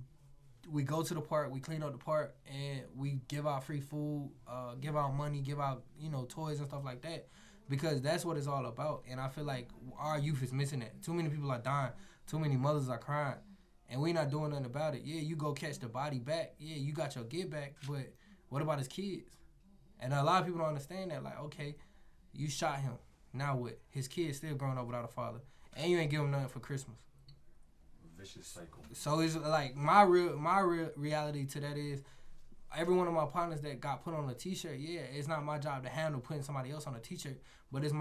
go to the park, we clean up the park, and we give out free food, give out money, give out, you know, toys and stuff like that, because that's what it's all about. And I feel like our youth is missing that. Too many people are dying. Too many mothers are crying, and we not doing nothing about it. Yeah, you go catch the body back. Yeah, you got your get back, but what about his kids? And a lot of people don't understand that. Like, okay, you shot him. Now what? His kid's still growing up without a father, and you ain't give him nothing for Christmas. Vicious cycle. So it's like my real reality to that is, every one of my partners that got put on a T-shirt, yeah, it's not my job to handle putting somebody else on a T-shirt, but it's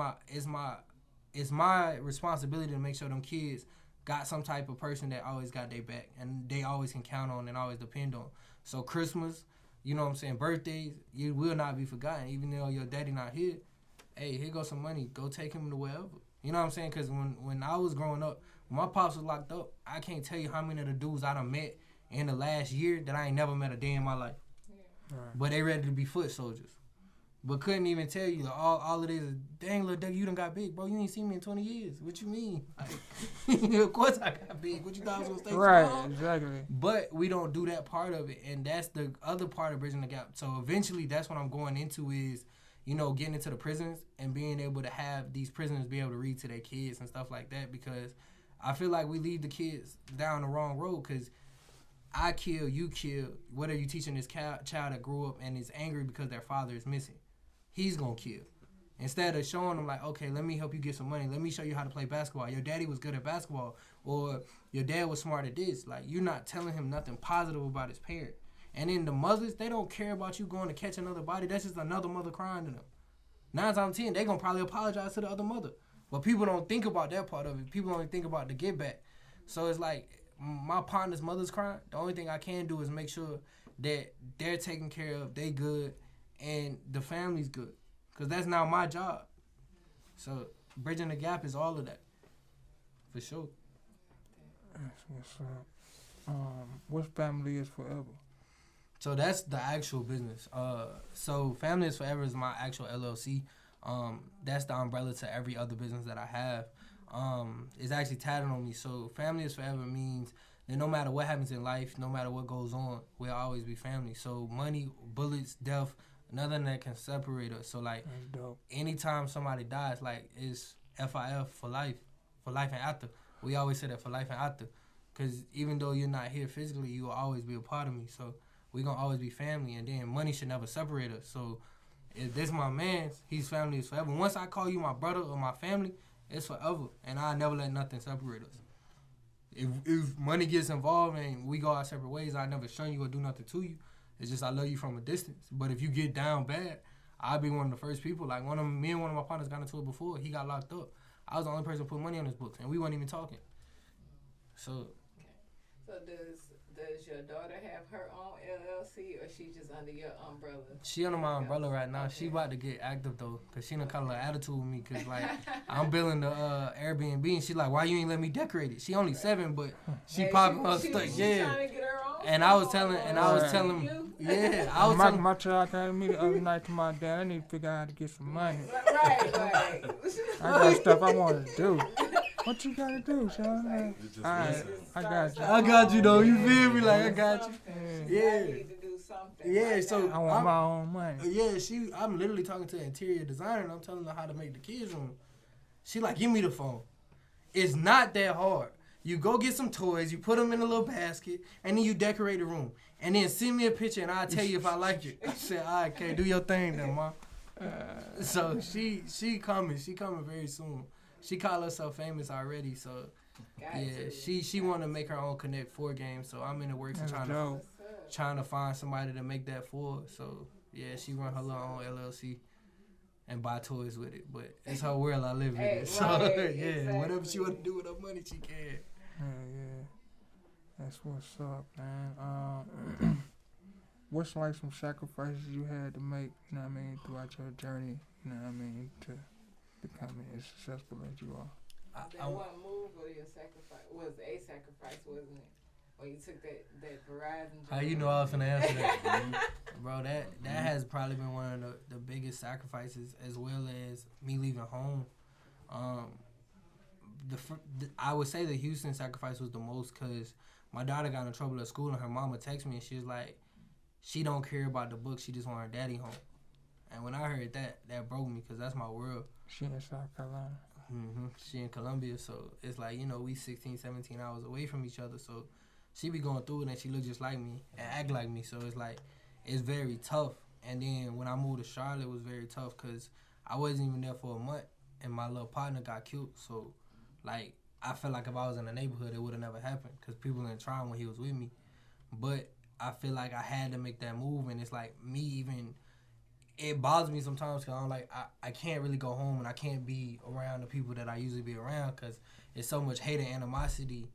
my responsibility to make sure them kids got some type of person that always got their back and they always can count on and always depend on. So Christmas, you know what I'm saying, birthdays, you will not be forgotten, even though your daddy not here. Hey, here goes some money. Go take him to wherever. You know what I'm saying? Because when I was growing up, when my pops was locked up, I can't tell you how many of the dudes I done met in the last year that I ain't never met a day in my life. Yeah. Right. But they ready to be foot soldiers. But couldn't even tell you. All of this is, dang, little Doug, you done got big. Bro, you ain't seen me in 20 years. What you mean? Like, of course I got big. What you thought I was going to stay right, strong? Exactly. But we don't do that part of it. And that's the other part of bridging the gap. So eventually that's what I'm going into is, you know, getting into the prisons and being able to have these prisoners be able to read to their kids and stuff like that, because I feel like we lead the kids down the wrong road, because I kill, you kill. What are you teaching this child that grew up and is angry because their father is missing? He's going to kill. Instead of showing them like, okay, let me help you get some money. Let me show you how to play basketball. Your daddy was good at basketball, or your dad was smart at this. Like, you're not telling him nothing positive about his parent. And then the mothers, they don't care about you going to catch another body. That's just another mother crying to them. 9 times out of 10, they gonna probably apologize to the other mother. But people don't think about that part of it. People only think about the get back. So it's like my partner's mother's crying. The only thing I can do is make sure that they're taken care of, they good, and the family's good. Because that's now my job. So bridging the gap is all of that. For sure. That's what's up. What's Family is Forever? So that's the actual business. So Family is Forever is my actual LLC. That's the umbrella to every other business that I have. It's actually tatted on me. So Family is Forever means that no matter what happens in life, no matter what goes on, we'll always be family. So money, bullets, death, nothing that can separate us. So like anytime somebody dies, like it's FIF for life and after. We always say that for life and after. Because even though you're not here physically, you will always be a part of me. So we're going to always be family. And then money should never separate us. So if this my man's, his family is forever. Once I call you my brother or my family, it's forever. And I never let nothing separate us. If money gets involved and we go our separate ways, I never shun you or do nothing to you. It's just I love you from a distance. But if you get down bad, I'll be one of the first people. Like me and one of my partners got into it before. He got locked up. I was the only person who put money on his books, and we weren't even talking. So does your daughter have her own LLC, or she just under your umbrella? She under my umbrella right now. Okay. She about to get active though, cause she done got a little attitude with me, cause like I'm billing the Airbnb, and she like, why you ain't let me decorate it? She only 7, but she popping her stuff. Yeah. Trying to get her own. And I was telling, yeah, I was telling my child came to me the other night to my dad. I need to figure out how to get some money. Right. I got stuff I want to do. What you gotta do, Sean? Alright, I got you. I got you though. You feel me? Like I got you. Yeah. I need to do something. Yeah. So I want my own money. Yeah. I'm literally talking to an interior designer, and I'm telling her how to make the kids' room. She like, give me the phone. It's not that hard. You go get some toys, you put them in a little basket, and then you decorate the room. And then send me a picture, and I'll tell you if I like it. I said, all right, okay, do your thing then, Mom. So she coming. She coming very soon. She called herself famous already, so yeah, she want to make her own Connect 4 game. So I'm in the works of trying to find somebody to make that for. So yeah, she run her little own LLC and buy toys with it. But it's her world, I live in it. So yeah, exactly. Whatever she want to do with her money, she can. Yeah, that's what's up, man. What's like some sacrifices you had to make? You know what I mean, throughout your journey? You know what I mean, to becoming as successful as you are. That one move was a sacrifice, wasn't it? When you took that Verizon job. How you know I was finna answer that? Bro, that has probably been one of the biggest sacrifices, as well as me leaving home. I would say the Houston sacrifice was the most, because my daughter got in trouble at school, and her mama texted me, and she was like, she don't care about the book, she just want her daddy home. And when I heard that broke me, because that's my world. She in South Carolina. Mm-hmm. She in Columbia, so it's like, we 16, 17 hours away from each other, so she be going through it, and she look just like me and act like me, so it's like, it's very tough. And then when I moved to Charlotte, it was very tough, because I wasn't even there for a month, and my little partner got killed, so like, I felt like if I was in the neighborhood, it would have never happened, because people didn't try when he was with me. But I feel like I had to make that move, and it's like, me even, it bothers me sometimes, because I'm like, I can't really go home, and I can't be around the people that I usually be around, because it's so much hate and animosity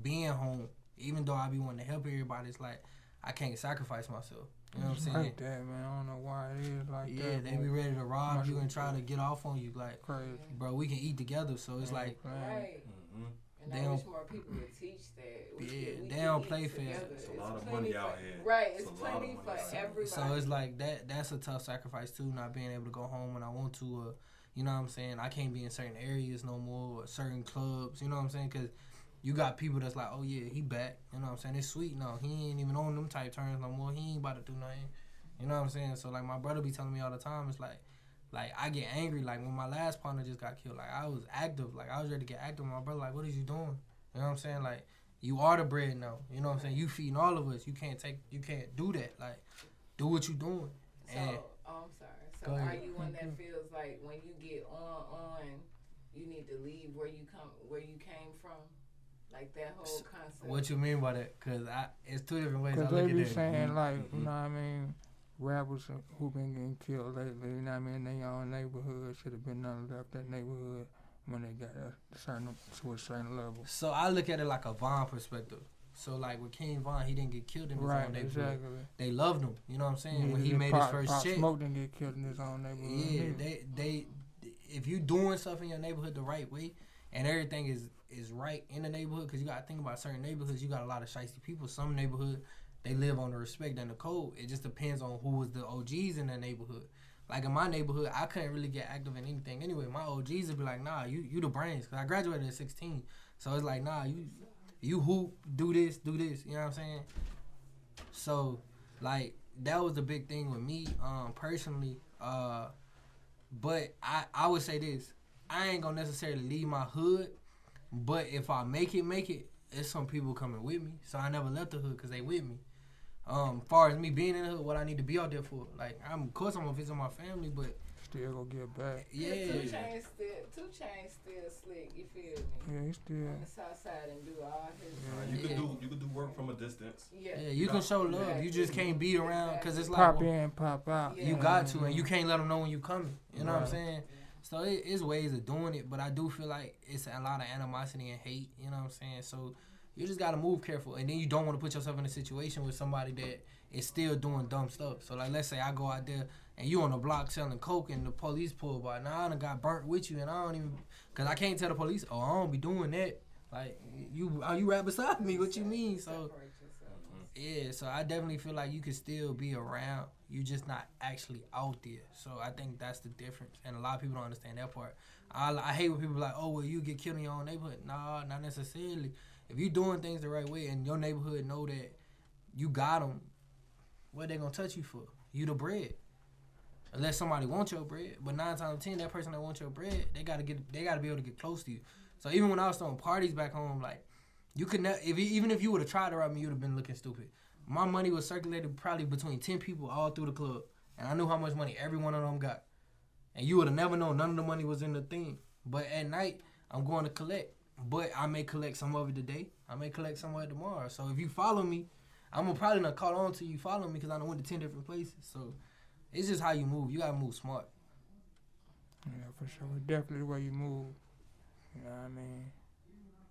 being home. Even though I be wanting to help everybody, it's like, I can't sacrifice myself. You know what I'm saying? Like that, man. I don't know why it is like that. Yeah, they be ready to rob you and try to get off on you. Like, crazy. Bro, we can eat together, so it's like... Right. Mm-hmm. And I wish more people would teach that. They don't play fair. It's a lot of money out here. Right, it's plenty for everybody. So it's like, that's a tough sacrifice, too, not being able to go home when I want to. You know what I'm saying? I can't be in certain areas no more, or certain clubs, you know what I'm saying? Because you got people that's like, oh, yeah, he back. You know what I'm saying? It's sweet. No, he ain't even on them type terms no more. He ain't about to do nothing. You know what I'm saying? So, like, my brother be telling me all the time, it's like I get angry. Like, when my last partner just got killed, like, I was active. Like, I was ready to get active with my brother. Like, what is you doing? You know what I'm saying? Like, you are the bread now. You know what I'm saying? You feeding all of us. You can't do that. Like, do what you doing. So, I'm sorry. So, are you one that feels like when you get on, you need to leave where you came from? Like that whole concept. What you mean by that? Because it's two different ways I look look at it. Because they be saying, like, you know what I mean, rappers who been getting killed lately, you know what I mean, in their own neighborhood, should have been none left that neighborhood when they got to a certain level. So I look at it like a Von perspective. So like with King Von, he didn't get killed in his own neighborhood. Exactly. They loved him. You know what I'm saying? When he made his first check. Smoke didn't get killed in his own neighborhood. Yeah, they if you doing stuff in your neighborhood the right way, and everything is right in the neighborhood, because you got to think about certain neighborhoods. You got a lot of shiesty people. Some neighborhood, they live on the respect and the code. It just depends on who was the OGs in that neighborhood. Like in my neighborhood, I couldn't really get active in anything anyway. My OGs would be like, nah, you the brains, because I graduated at 16. So it's like, nah, you hoop, do this, you know what I'm saying? So, like, that was the big thing with me, personally. But I would say this. I ain't gonna necessarily leave my hood, but if I make it, it's some people coming with me. So I never left the hood because they with me. Far as me being in the hood, what I need to be out there for. Like, of course I'm gonna visit my family, but still gonna get back. Yeah. 2 Chainz still slick. You feel me? Yeah, he still on the south side and do all his. You could do work from a distance. Yeah, you can show love. Exactly. You just can't be around because it's like pop in, pop out. You got to, and you can't let them know when you coming. You know what I'm saying? So it's ways of doing it, but I do feel like it's a lot of animosity and hate. You know what I'm saying? So you just gotta move careful, and then you don't want to put yourself in a situation with somebody that is still doing dumb stuff. So like, let's say I go out there and you on the block selling coke, and the police pull by. Now I done got burnt with you, and I don't even, cause I can't tell the police, oh, I don't be doing that. Like you right beside me. What you mean? So yeah, so I definitely feel like you can still be around. You just not actually out there. So I think that's the difference, and a lot of people don't understand that part. I hate when people be like, oh, well, you get killed in your own neighborhood. Nah, not necessarily. If you doing things the right way and your neighborhood know that you got them, what they gonna touch you for? You the bread. Unless somebody wants your bread, but 9 times out of 10, that person that wants your bread, they gotta be able to get close to you. So even when I was throwing parties back home, like you could even if you would have tried to rob me, you'd have been looking stupid. My money was circulated probably between 10 people all through the club, and I knew how much money every one of them got. And you would have never known none of the money was in the thing. But at night, I'm going to collect. But I may collect some of it today. I may collect some of it tomorrow. So if you follow me, I'm gonna probably not call on to you follow me because I done went to 10 different places. So it's just how you move. You gotta move smart. Yeah, for sure. Definitely the way you move. You know what I mean?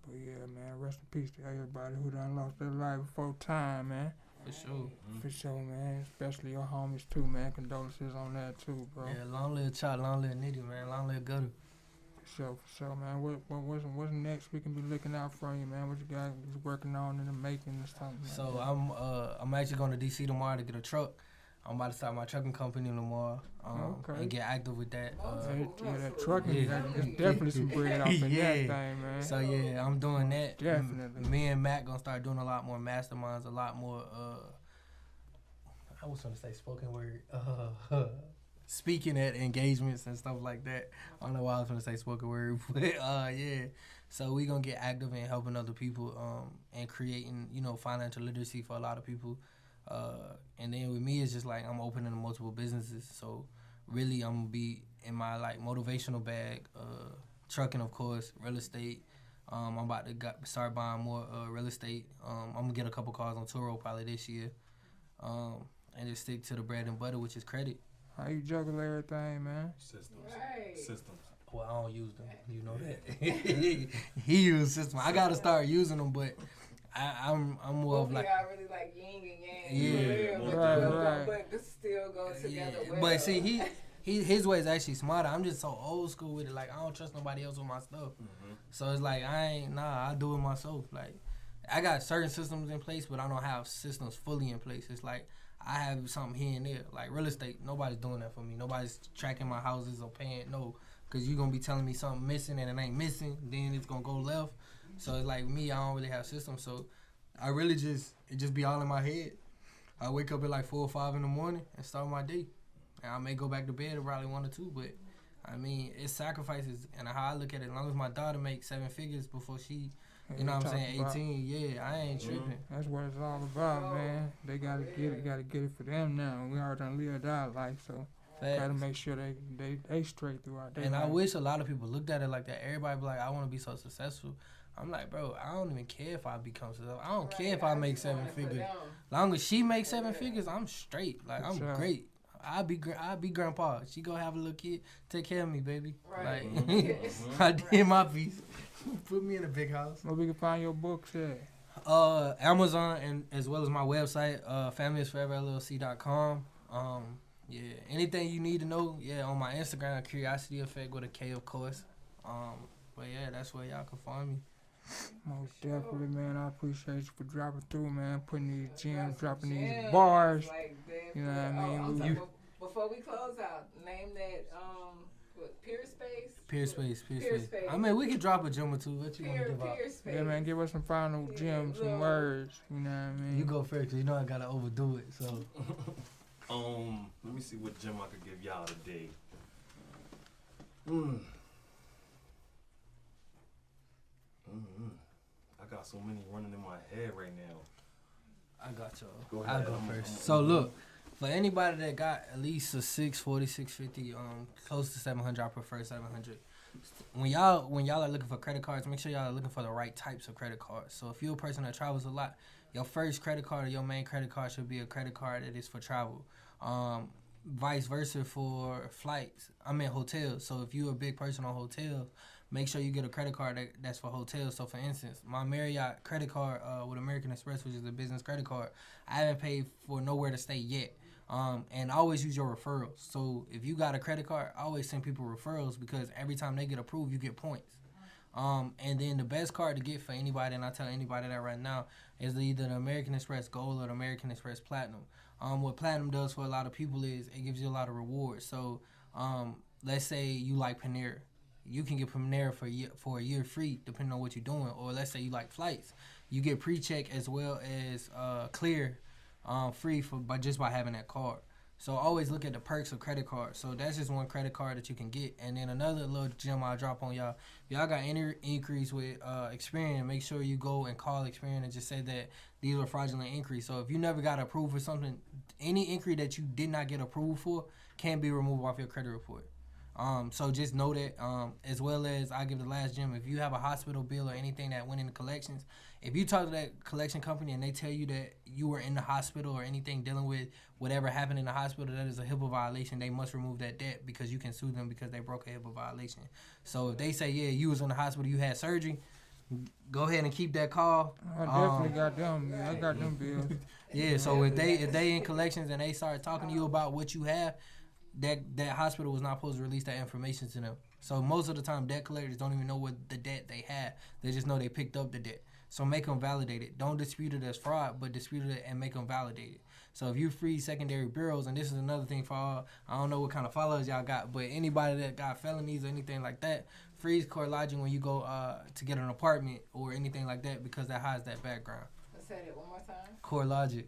But yeah, man, rest in peace to everybody who done lost their life before time, man. For sure. For sure, man. Especially your homies too, man. Condolences on that too, bro. Yeah, long live Chop, long live Nitty, man. Long live Gutter. For sure, man. What's next? We can be looking out for you, man. What you got working on in the making or something? So I'm actually going to DC tomorrow to get a truck. I'm about to start my trucking company tomorrow, and get active with that. That trucking, there's definitely some bread off in that thing, man. So yeah, I'm doing that. Definitely. Me and Matt gonna start doing a lot more masterminds, a lot more. I was gonna say spoken word. Speaking at engagements and stuff like that. I don't know why I was gonna say spoken word, but yeah. So we gonna get active in helping other people, and creating, financial literacy for a lot of people. And then with me, it's just like I'm opening multiple businesses. So really, I'm gonna be in my like motivational bag, trucking, of course, real estate. I'm about to start buying more real estate. I'm gonna get a couple cars on Turo probably this year, and just stick to the bread and butter, which is credit. How you juggle everything, man? Systems. Well, I don't use them. You know that. He uses systems. I gotta start using them, but I'm more of like. Y'all really like yin and yang. Right. But this still goes together well. But see, his way is actually smarter. I'm just so old school with it. Like, I don't trust nobody else with my stuff. Mm-hmm. So it's like, I do it myself. Like, I got certain systems in place, but I don't have systems fully in place. It's like, I have something here and there. Like, real estate, nobody's doing that for me. Nobody's tracking my houses or paying, no. Because you're going to be telling me something missing and it ain't missing. Then it's going to go left. So it's like me, I don't really have systems. So I really it just be all in my head. I wake up at like 4 or 5 in the morning and start my day. And I may go back to bed at probably 1 or 2, but I mean, it's sacrifices. And how I look at it, as long as my daughter makes 7 figures before she, you know what I'm saying, 18, yeah, I ain't tripping. That's what it's all about, man. They gotta get it for them now. We already done lived our life, so gotta make sure they straight throughout their life. I wish a lot of people looked at it like that. Everybody be like, I want to be so successful. I'm like, bro, I don't even care if I become successful. I don't Right, care if I make just want 7 it for figures. them. Long as she makes 7 figures, I'm straight. Like, I'm Sure. great. I'll be grandpa. She go have a little kid. Take care of me, baby. Right. Like, I did my piece. Put me in a big house. Where we can find your books at? Amazon and as well as my website, familyisforeverllc.com. Yeah, anything you need to know, on my Instagram, Curiosity Effect with a K, of course. But yeah, that's where y'all can find me. Most definitely, man. I appreciate you for dropping through, man. Putting these gems, dropping these Gems, bars. like that. You know what I mean? I'm We- sorry, before we close out, name that Peer Space. Peer space. Peer space. I mean, we could drop a gem or two. What you want to give out? Peer Space. Yeah, man. Give us some final gems, some words. You know what I mean? You go first, 'cause you know I gotta overdo it. So Let me see what gem I could give y'all today. I got so many running in my head right now. I got y'all. Go I'll ahead. go first. So look, for anybody that got at least a 640, 650, close to 700, I prefer 700. When y'all are looking for credit cards, make sure y'all are looking for the right types of credit cards. So if you're a person that travels a lot, your first credit card or your main credit card should be a credit card that is for travel. Vice versa for flights. Hotels. So if you're a big person on hotels, make sure you get a credit card that's for hotels. So for instance, my Marriott credit card with American Express, which is a business credit card, I haven't paid for nowhere to stay yet. And always use your referrals. So if you got a credit card, I always send people referrals because every time they get approved, you get points. And then the best card to get for anybody, and I tell anybody that right now, is either the American Express Gold or the American Express Platinum. What Platinum does for a lot of people is it gives you a lot of rewards. So let's say you like Panera. You can get Panera for a year free, depending on what you're doing. Or let's say you like flights. You get pre-check as well as clear free by having that card. So always look at the perks of credit cards. So that's just one credit card that you can get. And then another little gem I'll drop on y'all. If y'all got any inquiries with Experian, make sure you go and call Experian and just say that these are fraudulent inquiries. So if you never got approved for something, any inquiry that you did not get approved for can be removed off your credit report. So just know that, as well as I give the last gem, if you have a hospital bill or anything that went into collections, if you talk to that collection company and they tell you that you were in the hospital or anything dealing with whatever happened in the hospital, that is a HIPAA violation. They must remove that debt because you can sue them because they broke a HIPAA violation. So if they say, yeah, you was in the hospital, you had surgery, go ahead and keep that call. I definitely got them. Man. I got them bills. Yeah, so if they in collections and they start talking to you about what you have, that hospital was not supposed to release that information to them. So most of the time, debt collectors don't even know what the debt they had. They just know they picked up the debt. So make them validate it. Don't dispute it as fraud, but dispute it and make them validate it. So if you freeze secondary bureaus, and this is another thing for all, I don't know what kind of followers y'all got, but anybody that got felonies or anything like that, freeze CoreLogic when you go to get an apartment or anything like that because that hides that background. Let's say it one more time. CoreLogic.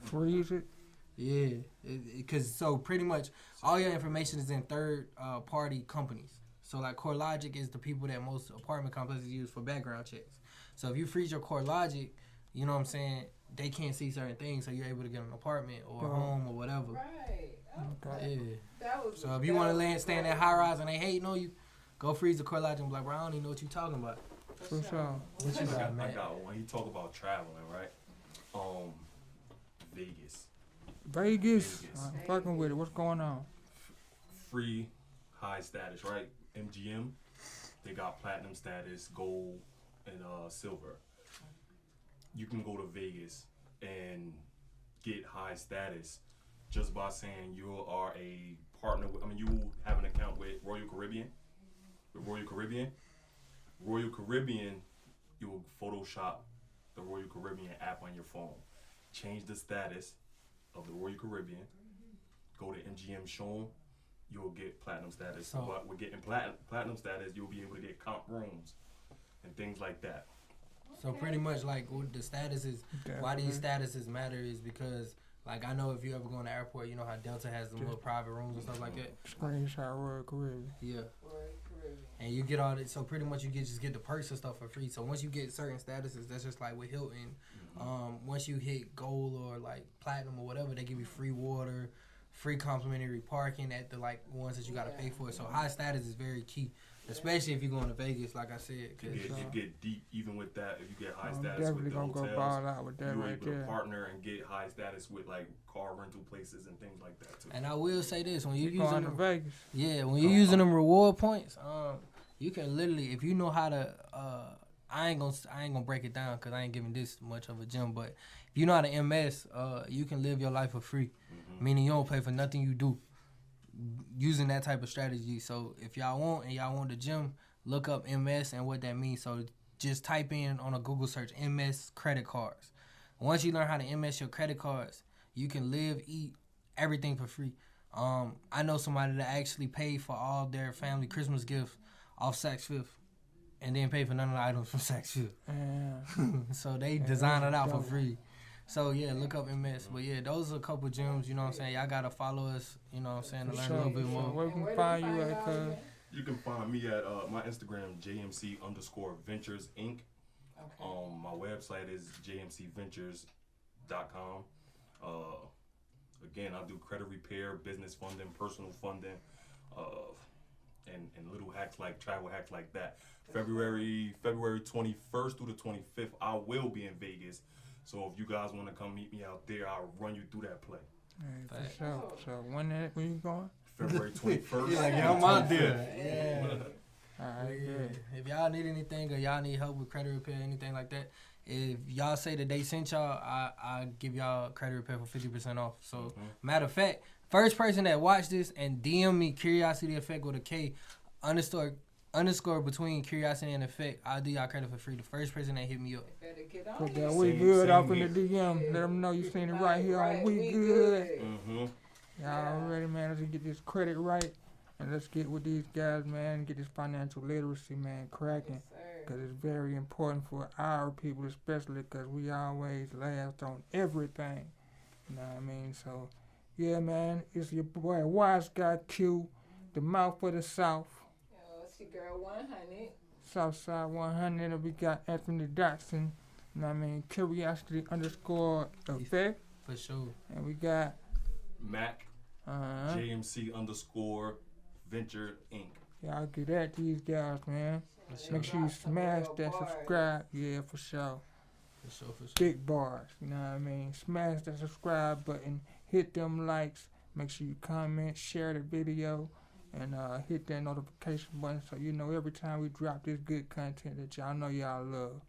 Freeze it. Yeah, because so pretty much all your information is in third party companies. So like CoreLogic is the people that most apartment complexes use for background checks. So if you freeze your CoreLogic, you know what I'm saying, they can't see certain things, so you're able to get an apartment or a home or whatever. Right. Okay. Yeah. That was. So if you want to stay in that high rise and they hating on you, go freeze the CoreLogic and be like, bro, I don't even know what you talking about. For sure. What you got, I man? got one. You talk about traveling, right? Vegas. Vegas. I'm fucking with it. What's going on? Free high status, right? MGM, they got platinum status, gold, and silver. You can go to Vegas and get high status just by saying you are a partner with, you have an account with Royal Caribbean. Royal Caribbean, you will Photoshop the Royal Caribbean app on your phone. Change the status of the Royal Caribbean. Go to MGM, show them, you'll get platinum status. So, but with getting platinum status, you'll be able to get comp rooms and things like that. So pretty much like what the status is, why these statuses matter is because like I know if you ever go in the airport, you know how Delta has them little private rooms and stuff like that. Screenshot Royal Caribbean. Yeah. Royal Caribbean. And you get all that, so pretty much you just get the perks and stuff for free. So once you get certain statuses, that's just like with Hilton. Once you hit gold or like platinum or whatever, they give you free water, free complimentary parking at the like ones that you gotta pay for. So high status is very key, especially if you're going to Vegas, like I said. You get deep even with that. If you get high status definitely with the gonna hotels, go ball out with that you right able to there. partner and get high status with like car rental places and things like that too. And I will say this: when you're Going using to Vegas, when you're using them reward points, you can literally, if you know how to, I ain't gonna break it down because I ain't giving this much of a gem, but if you know how to MS, you can live your life for free, meaning you don't pay for nothing you do, using that type of strategy. So if y'all want the gym, look up MS and what that means. So just type in on a Google search MS credit cards. Once you learn how to MS your credit cards, you can live, eat, everything for free. I know somebody that actually paid for all their family Christmas gifts off Saks Fifth and didn't pay for none of the items from Saks Fifth. So they design it out for free. So yeah, look up MS. But yeah, those are a couple gems, you know what I'm saying? Y'all gotta follow us, you know what I'm saying, to learn a little bit more. Where we can find you at, cuz? You can find me at my Instagram, JMC_Ventures Inc. My website is jmcventures.com. Again, I do credit repair, business funding, personal funding, and little hacks like travel hacks like that. February 21st through the 25th, I will be in Vegas. So if you guys want to come meet me out there, I'll run you through that play. Hey, for sure. So when you going? February 21st. Yeah, I'm out there. Yeah. All right, yeah. If y'all need anything or y'all need help with credit repair, anything like that, if y'all say that they sent y'all, I give y'all credit repair for 50% off. So matter of fact, first person that watched this and DM me Curiosity Effect with a K underscore between Curiosity and Effect, I'll do y'all credit for free. The first person that hit me up. Put that We Good off in the DM. Let them know you seen it right here on We Good. Y'all ready, man? Let's get this credit right. And let's get with these guys, man, get this financial literacy, man, cracking. Because it's very important for our people, especially because we always last on everything. You know what I mean? So, yeah, man, it's your boy, Wise Guy Q, the mouth of the South. It's your girl 100. Southside 100, and we got Anthony Dotson. You know what I mean? Curiosity_Effect. For sure. And we got Mac, JMC_Venture Inc. Y'all get at these guys, man. Make sure you smash that subscribe. Yeah, for sure. For sure. Big bars, you know what I mean? Smash that subscribe button. Hit them likes. Make sure you comment, share the video, and hit that notification button so you know every time we drop this good content that y'all know y'all love.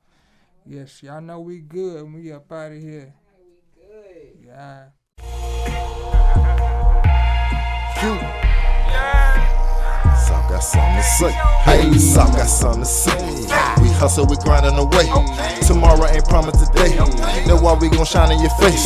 Yes, y'all know we good and we up out of here. We good. Yeah. South got something to say. Hey, South got something to say. We hustle, we grinding away. Tomorrow ain't promised today. Know why we gon' shine in your face.